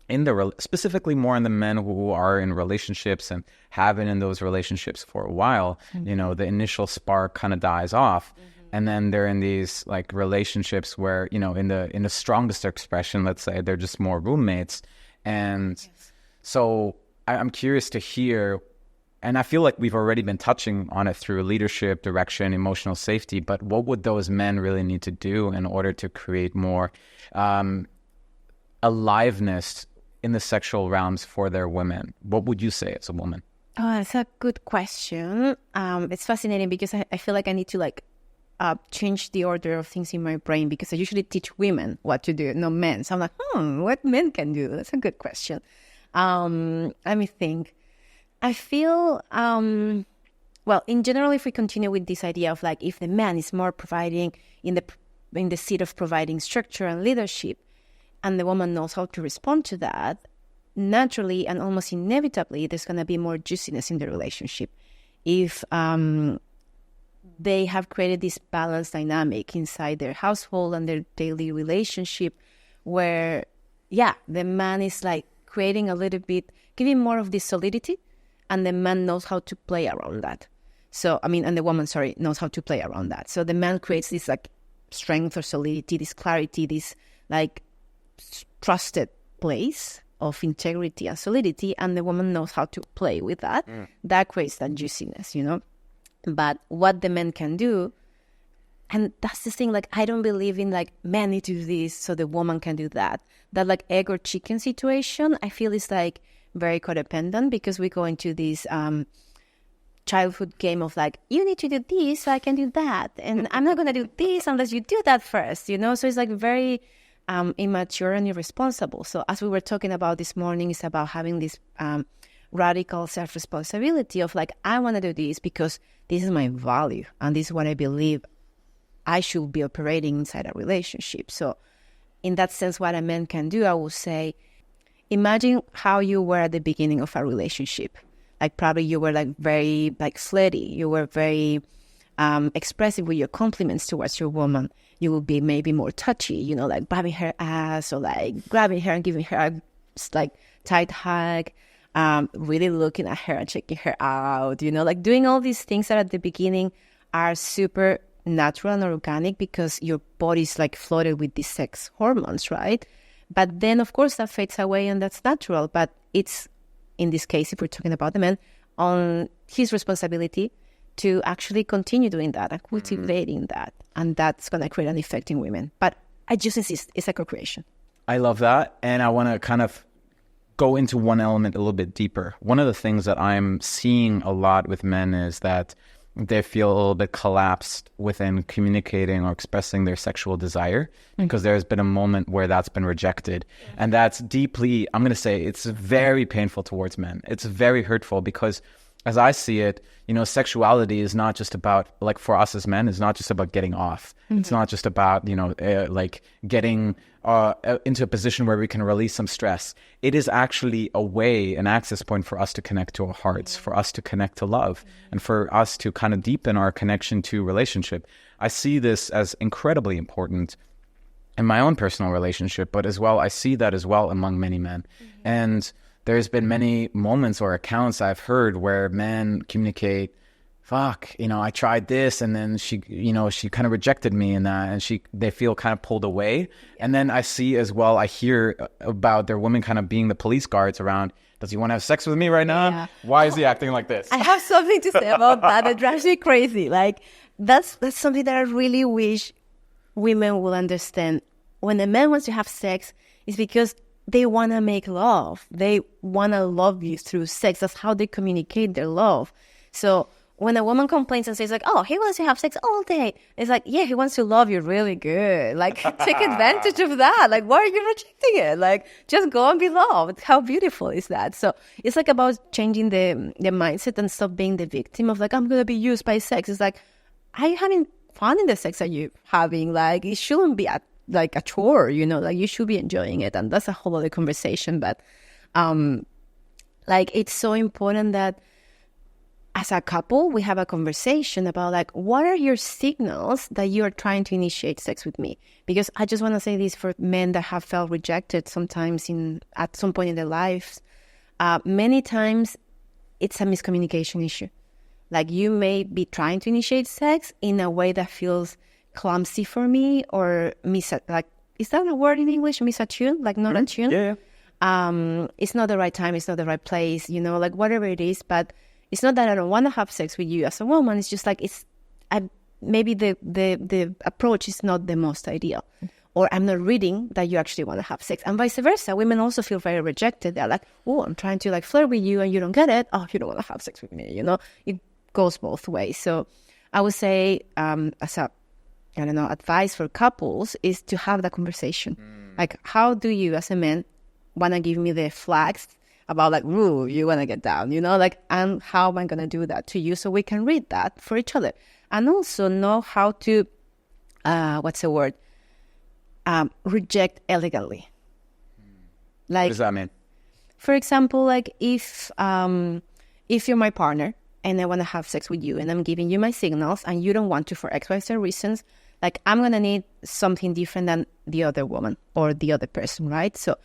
In the specifically more in the men who are in relationships and have been in those relationships for a while. You know, the initial spark kind of dies off. And then they're in these like relationships where, you know, in the strongest expression, let's say, they're just more roommates. And so I'm curious to hear, and I feel like we've already been touching on it through leadership, direction, emotional safety, but what would those men really need to do in order to create more aliveness in the sexual realms for their women? What would you say as a woman? Oh, that's a good question. It's fascinating because I feel like I need to like change the order of things in my brain, because I usually teach women what to do, not men. So I'm like, what men can do? That's a good question. Let me think. I feel, well, in general, if we continue with this idea of like, if the man is more providing in the seat of providing structure and leadership, and the woman knows how to respond to that, naturally and almost inevitably, there's going to be more juiciness in the relationship. If they have created this balanced dynamic inside their household and their daily relationship where, yeah, the man is like creating a little bit, giving more of this solidity, and the man knows how to play around that. So, I mean, and the woman, knows how to play around that. So the man creates this like strength or solidity, this clarity, this like trusted place of integrity and solidity, and the woman knows how to play with that. That creates that juiciness, you know? But what the men can do, and that's the thing, like, I don't believe in like men need to do this so the woman can do that. That like egg or chicken situation, I feel is like very codependent, because we go into this childhood game of like, you need to do this so I can do that, and I'm not going to do this unless you do that first, you know? So it's like very immature and irresponsible. So as we were talking about this morning, it's about having this radical self-responsibility of like, I want to do this because this is my value and this is what I believe I should be operating inside a relationship. So in that sense, what a man can do, I would say, imagine how you were at the beginning of a relationship. Like probably you were like very like slutty. You were very expressive with your compliments towards your woman. You will be maybe more touchy, you know, like grabbing her ass or like grabbing her and giving her a like tight hug, really looking at her and checking her out, you know, like doing all these things that at the beginning are super natural and organic because your body's like flooded with these sex hormones, right? But then, of course, that fades away and that's natural. But it's, in this case, if we're talking about the man, on his responsibility to actually continue doing that and cultivating that. And that's going to create an effect in women. But I just insist, it's a co-creation. I love that. And I want to kind of go into one element a little bit deeper. One of the things that I'm seeing a lot with men is that they feel a little bit collapsed within communicating or expressing their sexual desire because there's been a moment where that's been rejected. And that's deeply, I'm going to say, it's very painful towards men. It's very hurtful because as I see it, you know, sexuality is not just about, like for us as men, it's not just about getting off. It's not just about, you know, like getting into a position where we can release some stress. It is actually a way, an access point for us to connect to our hearts, for us to connect to love, and for us to kind of deepen our connection to relationship. I see this as incredibly important in my own personal relationship, but as well, I see that as well among many men. And there's been many moments or accounts I've heard where men communicate, fuck, you know, I tried this and then she, you know, she kind of rejected me in that and they feel kind of pulled away. And then I see as well, I hear about their women kind of being the police guards around, does he want to have sex with me right now? Yeah. Why is he acting like this? I have something to say about that. That drives me crazy. Like, that's something that I really wish women will understand. When a man wants to have sex, it's because they want to make love. They want to love you through sex. That's how they communicate their love. So when a woman complains and says like, oh, he wants to have sex all day, it's like, yeah, he wants to love you really good. Like, take advantage of that. Like, why are you rejecting it? Like, just go and be loved. How beautiful is that? So it's like about changing the mindset and stop being the victim of like, I'm going to be used by sex. It's like, are you having fun in the sex that you're having? Like, it shouldn't be like a chore, you know, like you should be enjoying it. And that's a whole other conversation. But like, it's so important that as a couple, we have a conversation about like, what are your signals that you are trying to initiate sex with me? Because I just want to say this for men that have felt rejected sometimes at some point in their lives. Many times it's a miscommunication issue. Like, you may be trying to initiate sex in a way that feels clumsy for me, or like, is that a word in English? Misattuned? Like, not attuned? Yeah. It's not the right time. It's not the right place, you know, like whatever it is. But it's not that I don't want to have sex with you as a woman. It's just like, maybe the approach is not the most ideal. Or I'm not reading that you actually want to have sex. And vice versa. Women also feel very rejected. They're like, oh, I'm trying to like flirt with you and you don't get it. Oh, you don't want to have sex with me, you know? It goes both ways. So I would say as a, I don't know, advice for couples is to have that conversation. Like, how do you as a man want to give me the flags about like, ooh, you want to get down, you know, like, and how am I going to do that to you so we can read that for each other? And also know how to, reject elegantly. Like, What does that mean? For example, like if you're my partner and I want to have sex with you and I'm giving you my signals and you don't want to for X, Y, Z reasons, like I'm going to need something different than the other woman or the other person, right? So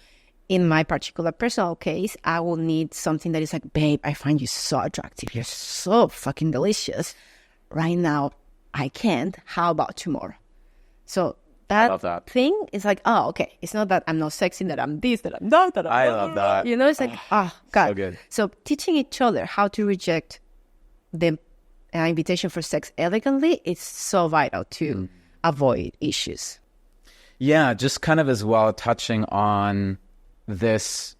in my particular personal case, I will need something that is like, babe, I find you so attractive. You're so fucking delicious. Right now, I can't. How about tomorrow? So that thing is like, oh, okay. It's not that I'm not sexy, that I'm this, that I'm that, that I'm I love that. You know, it's like, oh, God. So good. So teaching each other how to reject the invitation for sex elegantly is so vital to avoid issues. Yeah, just kind of as well touching on this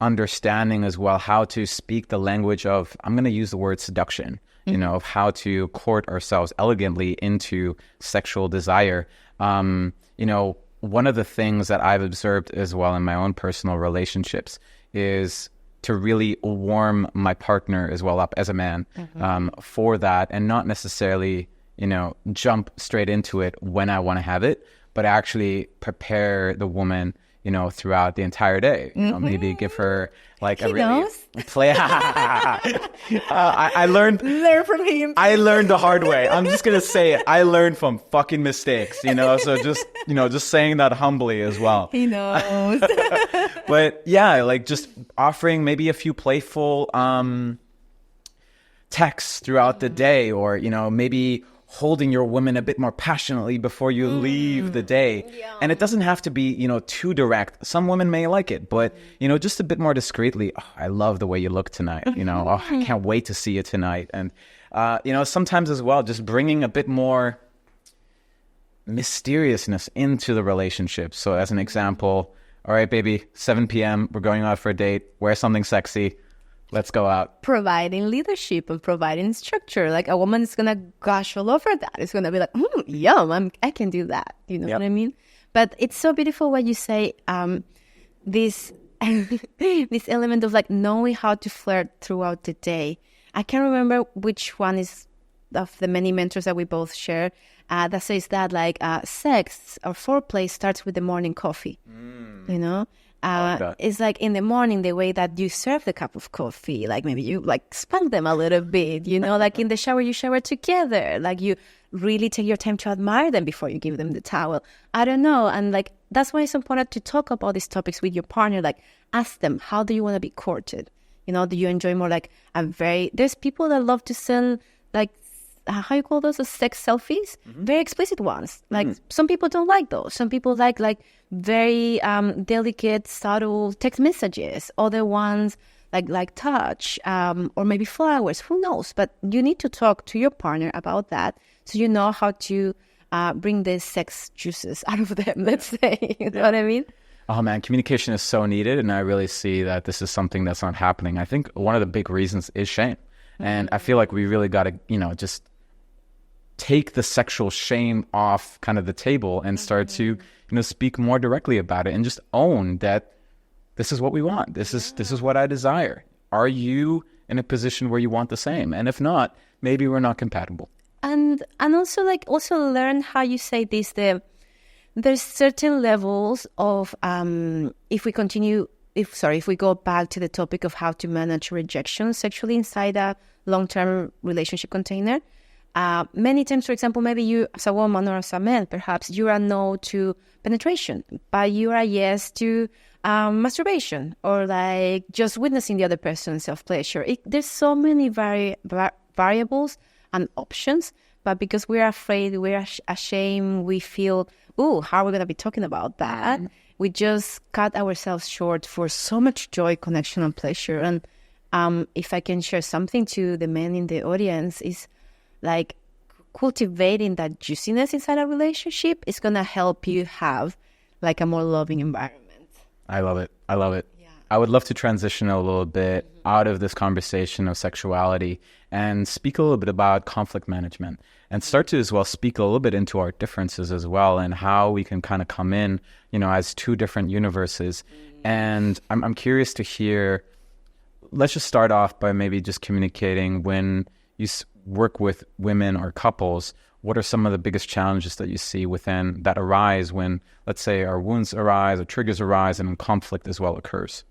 understanding as well, how to speak the language of, I'm going to use the word seduction, you know, of how to court ourselves elegantly into sexual desire. You know, one of the things that I've observed as well in my own personal relationships is to really warm my partner as well up as a man for that, and not necessarily, you know, jump straight into it when I want to have it, but actually prepare the woman, you know, throughout the entire day. You know, maybe give her like a really play. I learn from him. I learned the hard way. I'm just gonna say it. I learned from fucking mistakes, you know. So just, you know, just saying that humbly as well. He knows. But yeah, like just offering maybe a few playful texts throughout the day, or, you know, maybe holding your woman a bit more passionately before you leave the day. Yeah. And it doesn't have to be, you know, too direct. Some women may like it, but, you know, just a bit more discreetly. Oh, I love the way you look tonight. You know, oh, I can't wait to see you tonight. And, you know, sometimes as well, just bringing a bit more mysteriousness into the relationship. So as an example, all right, baby, 7 p.m., we're going out for a date. Wear something sexy. Let's go out. Providing leadership and providing structure. Like, a woman is going to gush all over that. It's going to be like, yum, I can do that. You know what I mean? But it's so beautiful what you say, this this element of like knowing how to flirt throughout the day. I can't remember which one is of the many mentors that we both share that says that like sex or foreplay starts with the morning coffee, you know? It's like in the morning, the way that you serve the cup of coffee, like maybe you like spank them a little bit, you know, like in the shower, you shower together, like you really take your time to admire them before you give them the towel. I don't know. And like, that's why it's important to talk about these topics with your partner. Like, ask them, how do you want to be courted? You know, do you enjoy more like there's people that love to send like, how you call those, sex selfies? Very explicit ones. Like some people don't like those. Some people like very delicate, subtle text messages. Other ones like touch or maybe flowers. Who knows? But you need to talk to your partner about that so you know how to bring the sex juices out of them. Let's say, you know what I mean? Oh man, communication is so needed, and I really see that this is something that's not happening. I think one of the big reasons is shame. And I feel like we really got to, just take the sexual shame off kind of the table and start to, speak more directly about it and just own that this is what we want. This is what I desire. Are you in a position where you want the same? And if not, maybe we're not compatible. And also learn how you say this. There's certain levels of if we go back to the topic of how to manage rejection sexually inside a long-term relationship container. Many times, for example, maybe you as a woman or as a man, perhaps you are no to penetration, but you are yes to masturbation, or like just witnessing the other person's self-pleasure. There's so many variables and options, but because we're afraid, we're ashamed, we feel, how are we going to be talking about that? We just cut ourselves short for so much joy, connection, and pleasure. And if I can share something to the men in the audience, is like cultivating that juiciness inside a relationship is going to help you have like a more loving environment. I love it. Yeah. I would love to transition a little bit out of this conversation of sexuality and speak a little bit about conflict management, and start to as well speak a little bit into our differences as well, and how we can kind of come in, as two different universes. And I'm curious to hear, let's just start off by maybe just communicating when you work with women or couples, what are some of the biggest challenges that you see that arise when, let's say, our wounds arise or triggers arise and conflict as well occurs?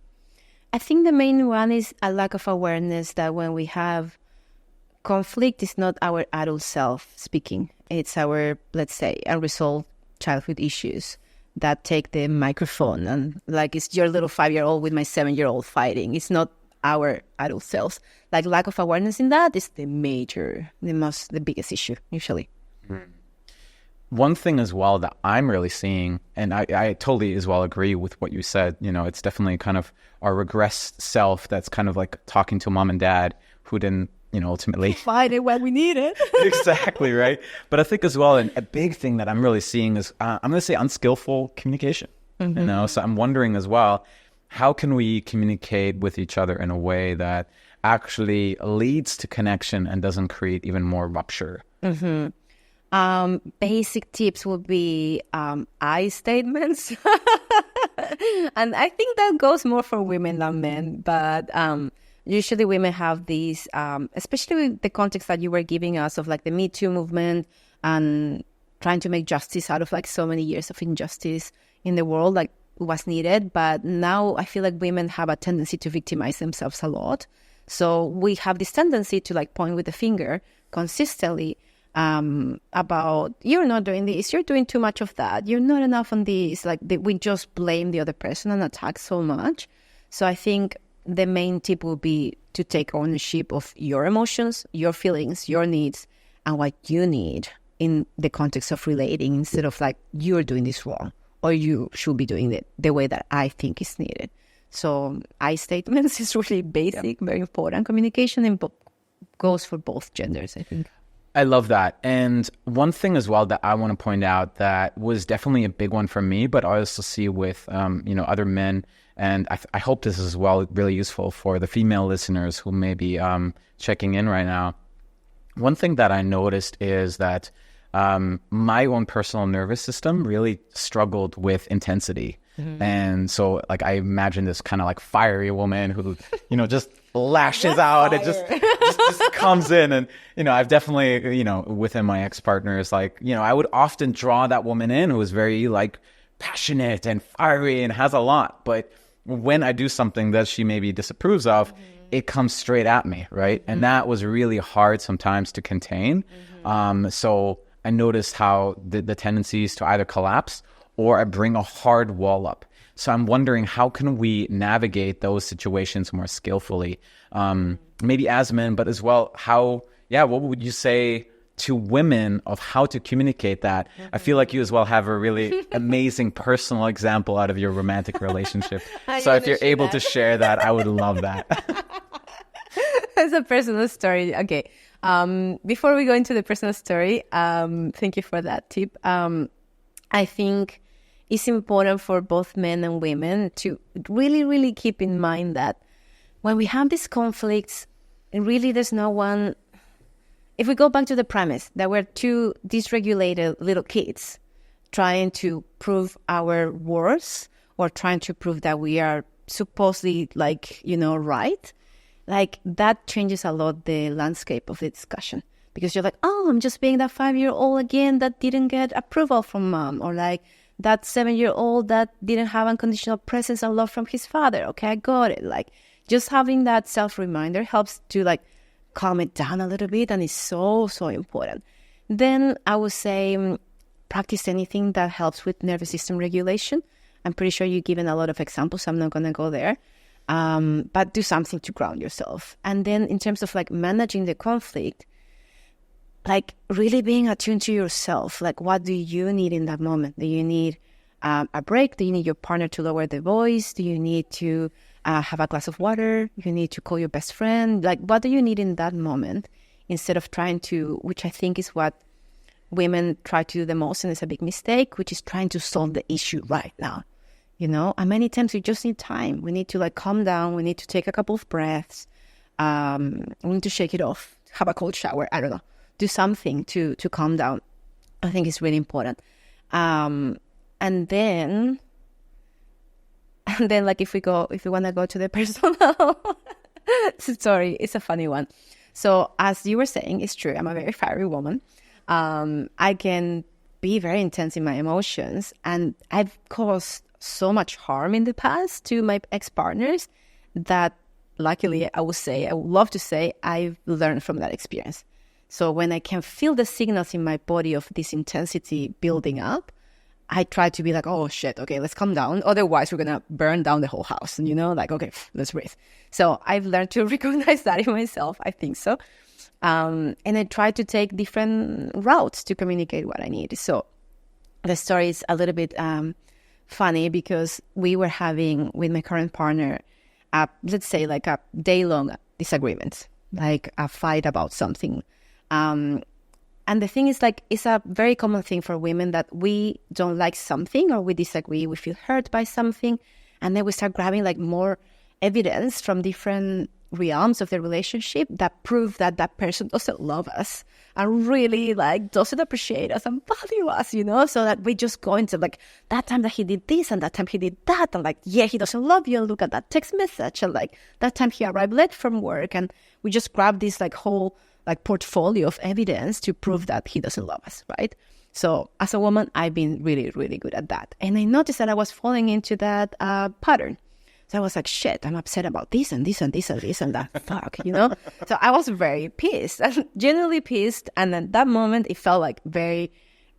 I think the main one is a lack of awareness that when we have conflict, it's not our adult self speaking. It's our, let's say, unresolved childhood issues that take the microphone, and like it's your little 5-year-old with my 7-year-old fighting. It's not our adult selves. Like lack of awareness in that is the biggest issue usually. One thing as well that I'm really seeing, and I totally as well agree with what you said, it's definitely kind of our regressed self that's kind of like talking to mom and dad who didn't, ultimately find it when we need it. Exactly, right? But I think as well, and a big thing that I'm really seeing is, I'm going to say unskillful communication, So I'm wondering as well, how can we communicate with each other in a way that actually leads to connection and doesn't create even more rupture? Basic tips would be I statements. And I think that goes more for women than men. But usually women have these, especially with the context that you were giving us of like the Me Too movement and trying to make justice out of like so many years of injustice in the world, like was needed. But now I feel like women have a tendency to victimize themselves a lot. So we have this tendency to like point with the finger consistently about you're not doing this, you're doing too much of that, you're not enough on this. Like we just blame the other person and attack so much. So I think the main tip would be to take ownership of your emotions, your feelings, your needs, and what you need in the context of relating, instead of like you're doing this wrong or you should be doing it the way that I think is needed. So I statements is really basic, very important communication, and goes for both genders, I think. I love that. And one thing as well that I want to point out that was definitely a big one for me, but I also see with, other men, and I hope this is as well really useful for the female listeners who may be checking in right now. One thing that I noticed is that my own personal nervous system really struggled with intensity. And so like I imagine this kind of like fiery woman who, just lashes out and just comes in. And, I've definitely, within my ex-partners, like, I would often draw that woman in who was very like passionate and fiery and has a lot. But when I do something that she maybe disapproves of, it comes straight at me, right? And that was really hard sometimes to contain. So I noticed how the tendencies to either collapse or I bring a hard wall up. So I'm wondering, how can we navigate those situations more skillfully? Maybe as men, but as well, what would you say to women of how to communicate that? I feel like you as well have a really amazing personal example out of your romantic relationship. So if you're able to share that, I would love that. It's a personal story. Okay. Before we go into the personal story, thank you for that tip. I think it's important for both men and women to really, really keep in mind that when we have these conflicts, really there's no one. If we go back to the premise that we're two dysregulated little kids trying to prove our worth or trying to prove that we are supposedly right, that changes a lot the landscape of the discussion. Because you're like, oh, I'm just being that 5-year-old again that didn't get approval from mom, or like that 7-year-old that didn't have unconditional presence and love from his father. Okay, I got it. Like, just having that self-reminder helps to calm it down a little bit, and it's so, so important. Then I would say practice anything that helps with nervous system regulation. I'm pretty sure you've given a lot of examples, so I'm not going to go there. But do something to ground yourself. And then in terms of managing the conflict, really being attuned to yourself. What do you need in that moment? Do you need a break? Do you need your partner to lower the voice? Do you need to have a glass of water? You need to call your best friend? What do you need in that moment? Instead of trying to, which I think is what women try to do the most, and it's a big mistake, which is trying to solve the issue right now. And many times we just need time. We need to calm down. We need to take a couple of breaths. We need to shake it off, have a cold shower. I don't know. Do something to calm down. I think it's really important. And then if we want to go to the personal, sorry, it's a funny one. So as you were saying, it's true. I'm a very fiery woman. I can be very intense in my emotions, and I've caused so much harm in the past to my ex-partners that luckily I would love to say I've learned from that experience. So when I can feel the signals in my body of this intensity building up, I try to be oh shit, okay, let's calm down. Otherwise, we're going to burn down the whole house. And, okay, let's breathe. So I've learned to recognize that in myself. I think so. And I try to take different routes to communicate what I need. So the story is a little bit funny because we were having, with my current partner, let's say a day-long disagreement, a fight about something. And the thing is, it's a very common thing for women that we don't like something or we disagree, we feel hurt by something, and then we start grabbing more evidence from different realms of the relationship that prove that that person doesn't love us and really doesn't appreciate us and value us, so that we just go into that time that he did this and that time he did that, and yeah, he doesn't love you, and look at that text message, and that time he arrived late from work, and we just grab this whole portfolio of evidence to prove that he doesn't love us, right? So as a woman, I've been really, really good at that. And I noticed that I was falling into that pattern. So I was shit, I'm upset about this and this and this and this and that. Fuck, So I was very pissed, genuinely pissed. And at that moment, it felt very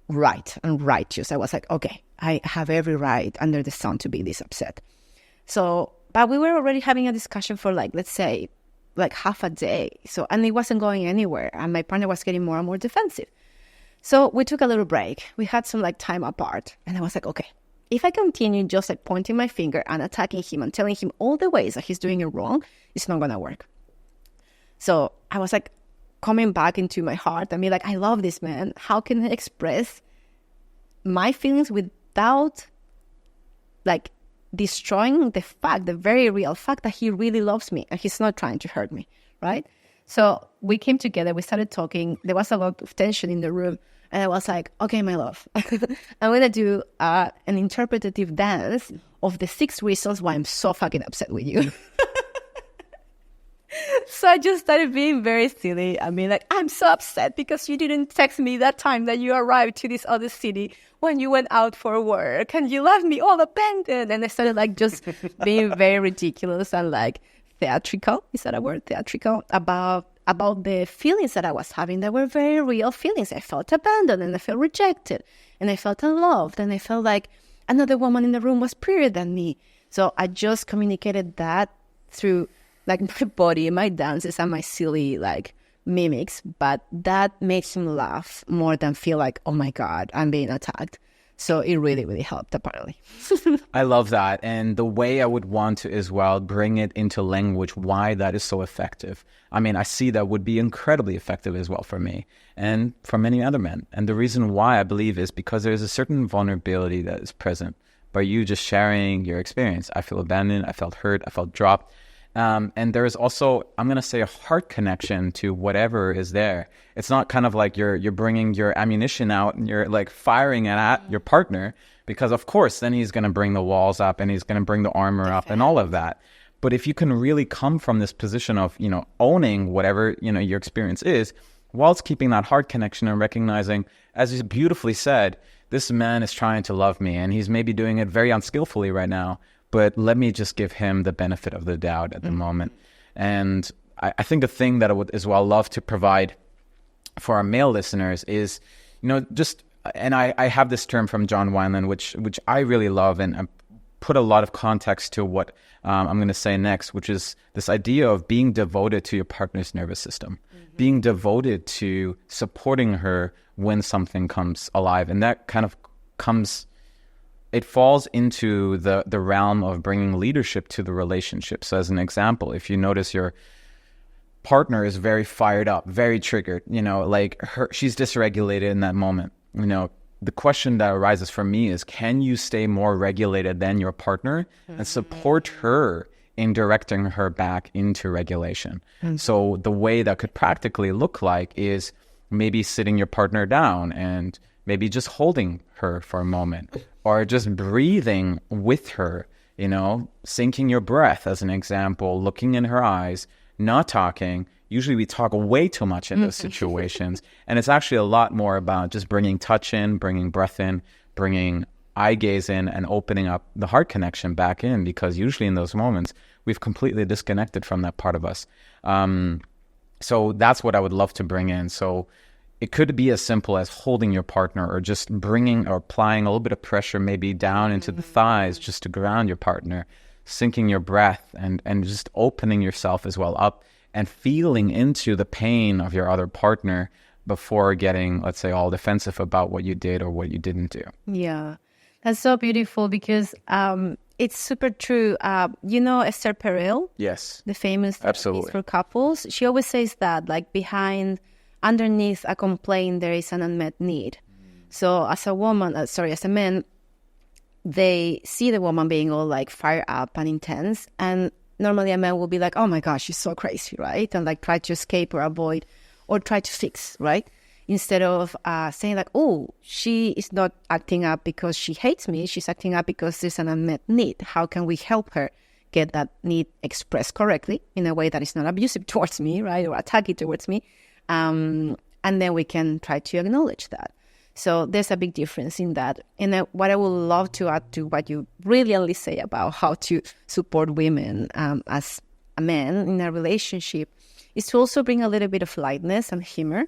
right and righteous. I was okay, I have every right under the sun to be this upset. So, but we were already having a discussion for let's say, half a day. So, and it wasn't going anywhere. And my partner was getting more and more defensive. So we took a little break. We had some time apart. And I was okay, if I continue just pointing my finger and attacking him and telling him all the ways that he's doing it wrong, it's not going to work. So I was coming back into my heart and be I love this man. How can I express my feelings without destroying the very real fact that he really loves me and he's not trying to hurt me, right? So we came together, we started talking. There was a lot of tension in the room. And I was okay, my love, I'm going to do an interpretative dance of the 6 reasons why I'm so fucking upset with you. So I just started being very silly. I mean, I'm so upset because you didn't text me that time that you arrived to this other city when you went out for work and you left me all abandoned. And I started just being very ridiculous and theatrical. Is that a word? Theatrical about the feelings that I was having that were very real feelings. I felt abandoned and I felt rejected and I felt unloved and I felt another woman in the room was prettier than me. So I just communicated that through my body, my dances and my silly mimics, but that makes him laugh more than feel oh my God, I'm being attacked. So it really, really helped, apparently. I love that. And the way I would want to as well bring it into language, why that is so effective. I mean, I see that would be incredibly effective as well for me and for many other men. And the reason why I believe is because there's a certain vulnerability that is present by you just sharing your experience. I feel abandoned, I felt hurt, I felt dropped. And there's also, I'm going to say, a heart connection to whatever is there. It's not kind of like you're bringing your ammunition out and you're like firing it at your partner, because of course then he's going to bring the walls up and he's going to bring the armor up and all of that. But if you can really come from this position of, owning whatever, your experience is, whilst keeping that heart connection and recognizing, as you beautifully said, this man is trying to love me and he's maybe doing it very unskillfully right now, but let me just give him the benefit of the doubt at the moment. And I think the thing that I would as well love to provide for our male listeners is, and I have this term from John Wineland, which I really love and put a lot of context to what I'm going to say next, which is this idea of being devoted to your partner's nervous system, being devoted to supporting her when something comes alive. And that kind of it falls into the realm of bringing leadership to the relationship. So as an example, if you notice your partner is very fired up, very triggered, she's dysregulated in that moment, the question that arises for me is, can you stay more regulated than your partner and support her in directing her back into regulation? So the way that could practically look like is maybe sitting your partner down and maybe just holding her for a moment, or just breathing with her, sinking your breath as an example, looking in her eyes, not talking. Usually we talk way too much in those situations. And it's actually a lot more about just bringing touch in, bringing breath in, bringing eye gaze in, and opening up the heart connection back in, because usually in those moments, we've completely disconnected from that part of us. So that's what I would love to bring in. So it could be as simple as holding your partner, or just bringing or applying a little bit of pressure maybe down into the thighs just to ground your partner, sinking your breath and just opening yourself as well up and feeling into the pain of your other partner before getting, let's say, all defensive about what you did or what you didn't do. Yeah, that's so beautiful, because it's super true. Esther Perel? Yes. The famous Absolutely. for couples. She always says that, like, underneath a complaint, there is an unmet need. So as a man, they see the woman being all like fired up and intense. And normally a man will be like, oh my gosh, she's so crazy, right? And like try to escape or avoid or try to fix, right? Instead of saying like, oh, she is not acting up because she hates me. She's acting up because there's an unmet need. How can we help her get that need expressed correctly in a way that is not abusive towards me, right? Or attacking towards me. And then we can try to acknowledge that. So there's a big difference in that. And what I would love to add to what you brilliantly say about how to support women as a man in a relationship is to also bring a little bit of lightness and humor.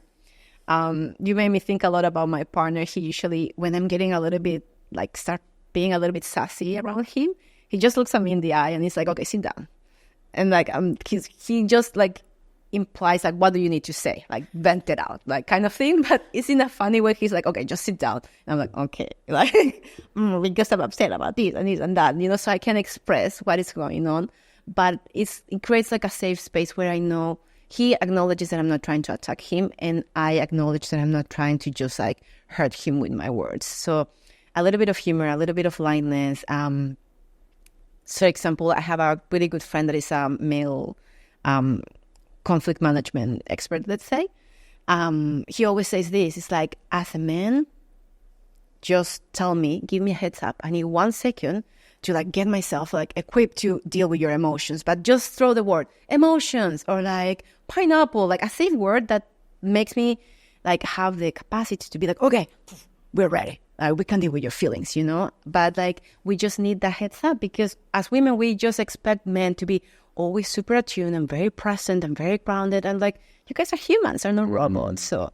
You made me think a lot about my partner. He usually, when I'm getting a little bit, like start being a little bit sassy around him, he just looks at me in the eye and he's like, okay, sit down. And like, he just like, implies like, what do you need to say? Like, vent it out, like kind of thing. But it's in a funny way. He's like, okay, just sit down. And I'm like, okay, like because I'm upset about this and that, so I can express what is going on. But it creates like a safe space where I know he acknowledges that I'm not trying to attack him, and I acknowledge that I'm not trying to just like hurt him with my words. So a little bit of humor, a little bit of lightness. So, for example, I have a really good friend that is a male conflict management expert, let's say. He always says this, it's like, as a man, just tell me, give me a heads up. I need 1 second to like get myself like equipped to deal with your emotions, but just throw the word emotions or like pineapple, like a safe word that makes me like have the capacity to be like, okay, we're ready. We can deal with your feelings, but like we just need that heads up, because as women, we just expect men to be always super attuned and very present and very grounded, and like, you guys are humans, are not robots. So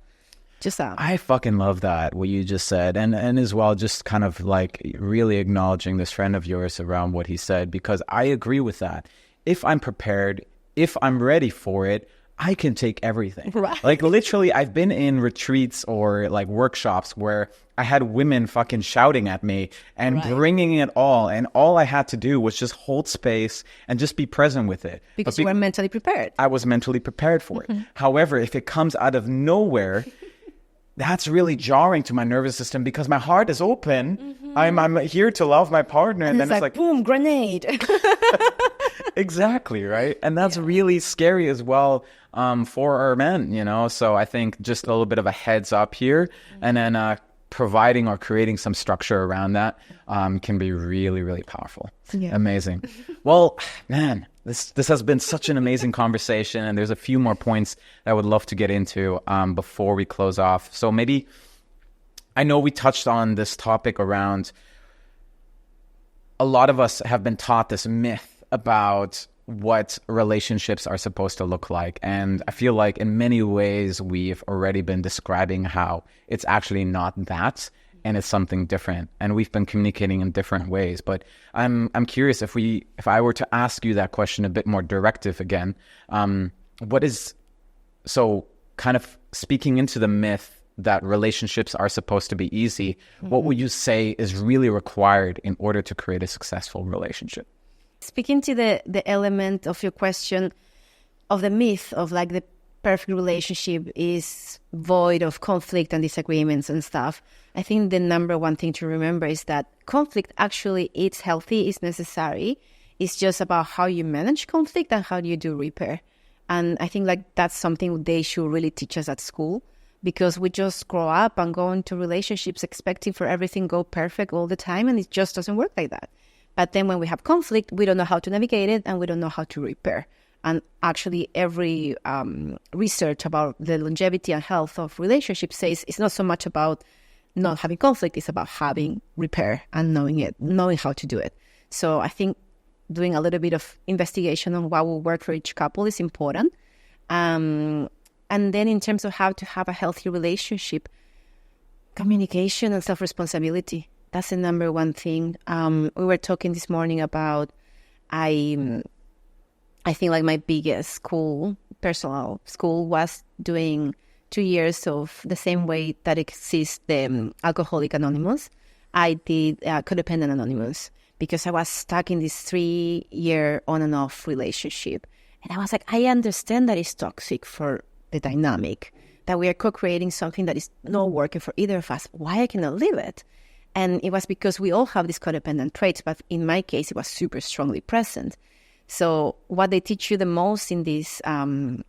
just I fucking love that, what you just said, and as well, just kind of like really acknowledging this friend of yours around what he said, because I agree with that. If I'm prepared, if I'm ready for it, I can take everything. Right. Like literally, I've been in retreats or like workshops where I had women fucking shouting at me and bringing it all. And all I had to do was just hold space and just be present with it. Because you were mentally prepared. I was mentally prepared for it. However, if it comes out of nowhere, that's really jarring to my nervous system because my heart is open. I'm here to love my partner. And then it's like, boom, grenade. Exactly, right? And that's really scary as well for our men, you know? So I think just a little bit of a heads up here and then providing or creating some structure around that can be really, really powerful. Yeah. Amazing. Well, man, this has been such an amazing conversation, and there's a few more points that I would love to get into before we close off. So maybe, I know we touched on this topic around, a lot of us have been taught this myth about what relationships are supposed to look like. And I feel like in many ways, we've already been describing how it's actually not that, and it's something different. And we've been communicating in different ways. But I'm curious, if I were to ask you that question a bit more directive again, so kind of speaking into the myth that relationships are supposed to be easy, what would you say is really required in order to create a successful relationship? Speaking to the element of your question of the myth of like the perfect relationship is void of conflict and disagreements and stuff, I think the number one thing to remember is that conflict actually is healthy, is necessary. It's just about how you manage conflict and how you do repair. And I think like that's something they should really teach us at school, because we just grow up and go into relationships expecting for everything go perfect all the time, and it just doesn't work like that. But then when we have conflict, we don't know how to navigate it and we don't know how to repair. And actually every research about the longevity and health of relationships says it's not so much about not having conflict, it's about having repair and knowing how to do it. So I think doing a little bit of investigation on what will work for each couple is important. And then in terms of how to have a healthy relationship, communication and self-responsibility. That's the number one thing. We were talking this morning about, I think like my biggest personal school was doing 2 years of the same way that exists the Alcoholic Anonymous. I did Codependent Anonymous because I was stuck in this 3-year on and off relationship. And I was like, I understand that it's toxic for the dynamic, that we are co-creating something that is not working for either of us. Why I cannot live it? And it was because we all have these codependent traits, but in my case, it was super strongly present. So what they teach you the most in this 12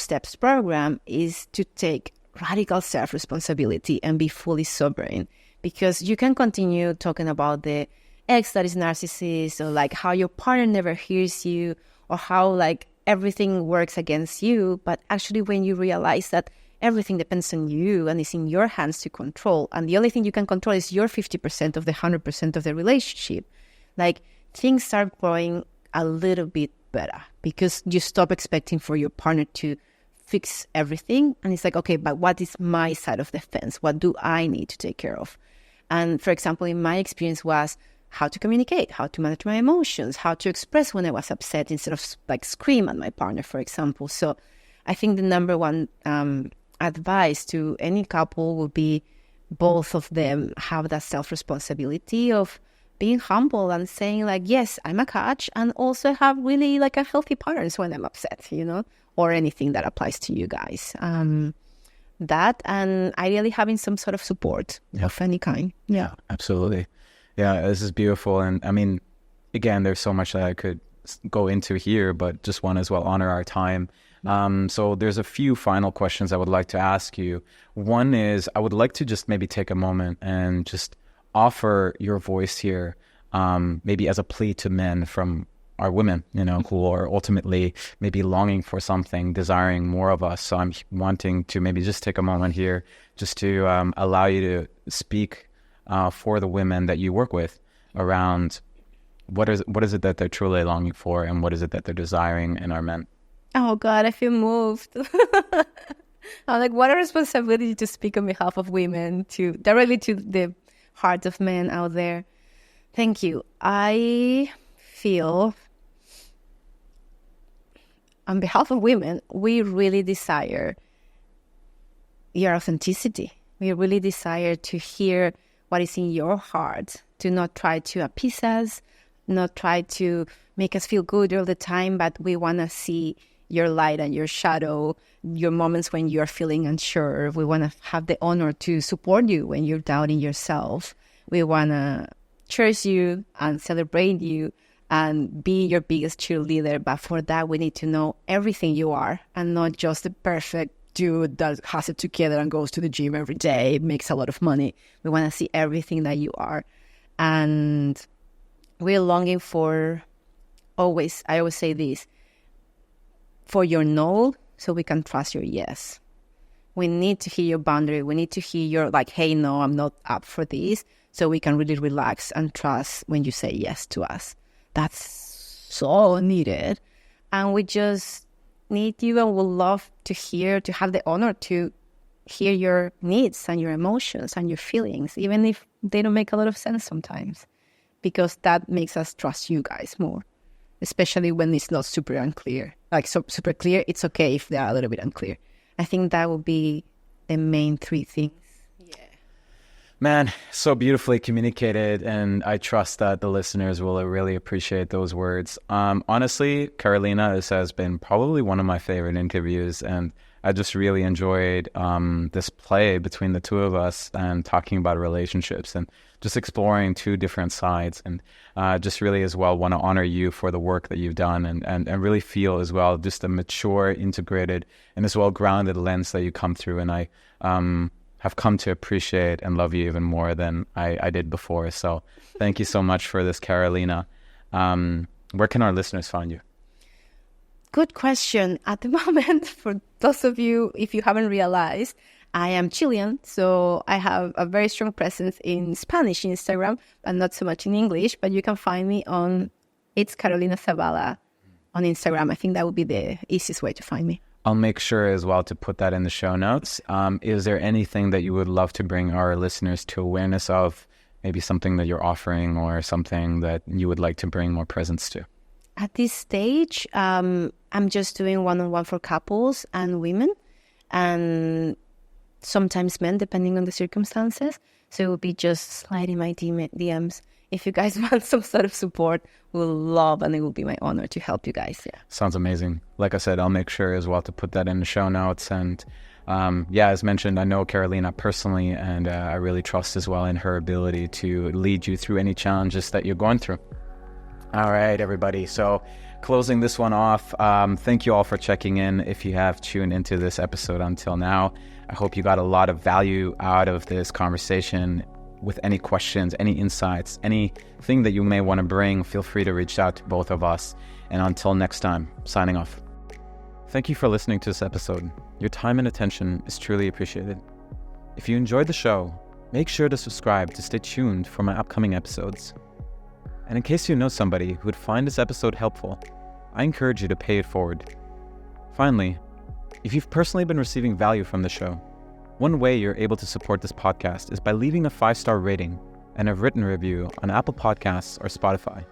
Steps program is to take radical self-responsibility and be fully sovereign. Because you can continue talking about the ex that is narcissist, or like how your partner never hears you, or how like everything works against you. But actually when you realize that everything depends on you and is in your hands to control, and the only thing you can control is your 50% of the 100% of the relationship, like things start growing a little bit better because you stop expecting for your partner to fix everything. And it's like, okay, but what is my side of the fence? What do I need to take care of? And for example, in my experience was how to communicate, how to manage my emotions, how to express when I was upset instead of like scream at my partner, for example. So I think the number one advice to any couple would be both of them have that self-responsibility of being humble and saying like, yes, I'm a coach, and also have really like a healthy patterns when I'm upset, you know, or anything that applies to you guys. That, and ideally having some sort of support of any kind. Yeah, absolutely. Yeah, this is beautiful. And I mean, again, there's so much that I could go into here, but just want to as well honor our time. So there's a few final questions I would like to ask you. One is, I would like to just maybe take a moment and just offer your voice here, maybe as a plea to men from our women, you know, who are ultimately maybe longing for something, desiring more of us. So I'm wanting to maybe just take a moment here just to allow you to speak for the women that you work with around what is it that they're truly longing for, and what is it that they're desiring in our men. Oh God, I feel moved. I'm like, what a responsibility to speak on behalf of women, directly to the hearts of men out there. Thank you. I feel on behalf of women, we really desire your authenticity. We really desire to hear what is in your heart, to not try to appease us, not try to make us feel good all the time, but we want to see your light and your shadow, your moments when you're feeling unsure. We want to have the honor to support you when you're doubting yourself. We want to cherish you and celebrate you and be your biggest cheerleader. But for that, we need to know everything you are and not just the perfect dude that has it together and goes to the gym every day, makes a lot of money. We want to see everything that you are. And we're longing for I always say this, for your no, so we can trust your yes. We need to hear your boundary. We need to hear your like, hey, no, I'm not up for this. So we can really relax and trust when you say yes to us. That's so needed. And we just need you and would love to have the honor to hear your needs and your emotions and your feelings, even if they don't make a lot of sense sometimes, because that makes us trust you guys more, especially when it's not super unclear. Like super clear, it's okay if they are a little bit unclear. I think that would be the main three things. Man, so beautifully communicated, and I trust that the listeners will really appreciate those words. Honestly, Carolina, this has been probably one of my favorite interviews, and I just really enjoyed this play between the two of us and talking about relationships and just exploring two different sides, and just really as well want to honor you for the work that you've done and really feel as well just a mature, integrated, and as well grounded lens that you come through. And I have come to appreciate and love you even more than I did before. So thank you so much for this, Carolina. Where can our listeners find you? Good question. At the moment, for those of you, if you haven't realized, I am Chilean, so I have a very strong presence in Spanish Instagram, but not so much in English. But you can find me on It's Carolina Zavala on Instagram. I think that would be the easiest way to find me. I'll make sure as well to put that in the show notes. Is there anything that you would love to bring our listeners to awareness of, maybe something that you're offering or something that you would like to bring more presence to? At this stage, I'm just doing one-on-one for couples and women and sometimes men, depending on the circumstances. So it will be just slide in my DMs. If you guys want some sort of support, we'll love, and it will be my honor to help you guys. Yeah. Sounds amazing. Like I said, I'll make sure as well to put that in the show notes. And as mentioned, I know Carolina personally, and I really trust as well in her ability to lead you through any challenges that you're going through. All right, everybody. So closing this one off, thank you all for checking in. If you have tuned into this episode until now, I hope you got a lot of value out of this conversation. With any questions, any insights, anything that you may want to bring, feel free to reach out to both of us. And until next time, signing off. Thank you for listening to this episode. Your time and attention is truly appreciated. If you enjoyed the show, make sure to subscribe to stay tuned for my upcoming episodes. And in case you know somebody who would find this episode helpful, I encourage you to pay it forward. Finally, if you've personally been receiving value from the show, one way you're able to support this podcast is by leaving a 5-star rating and a written review on Apple Podcasts or Spotify.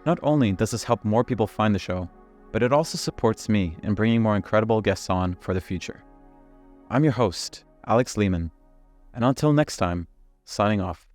Not only does this help more people find the show, but it also supports me in bringing more incredible guests on for the future. I'm your host, Alex Lehman, and until next time, signing off.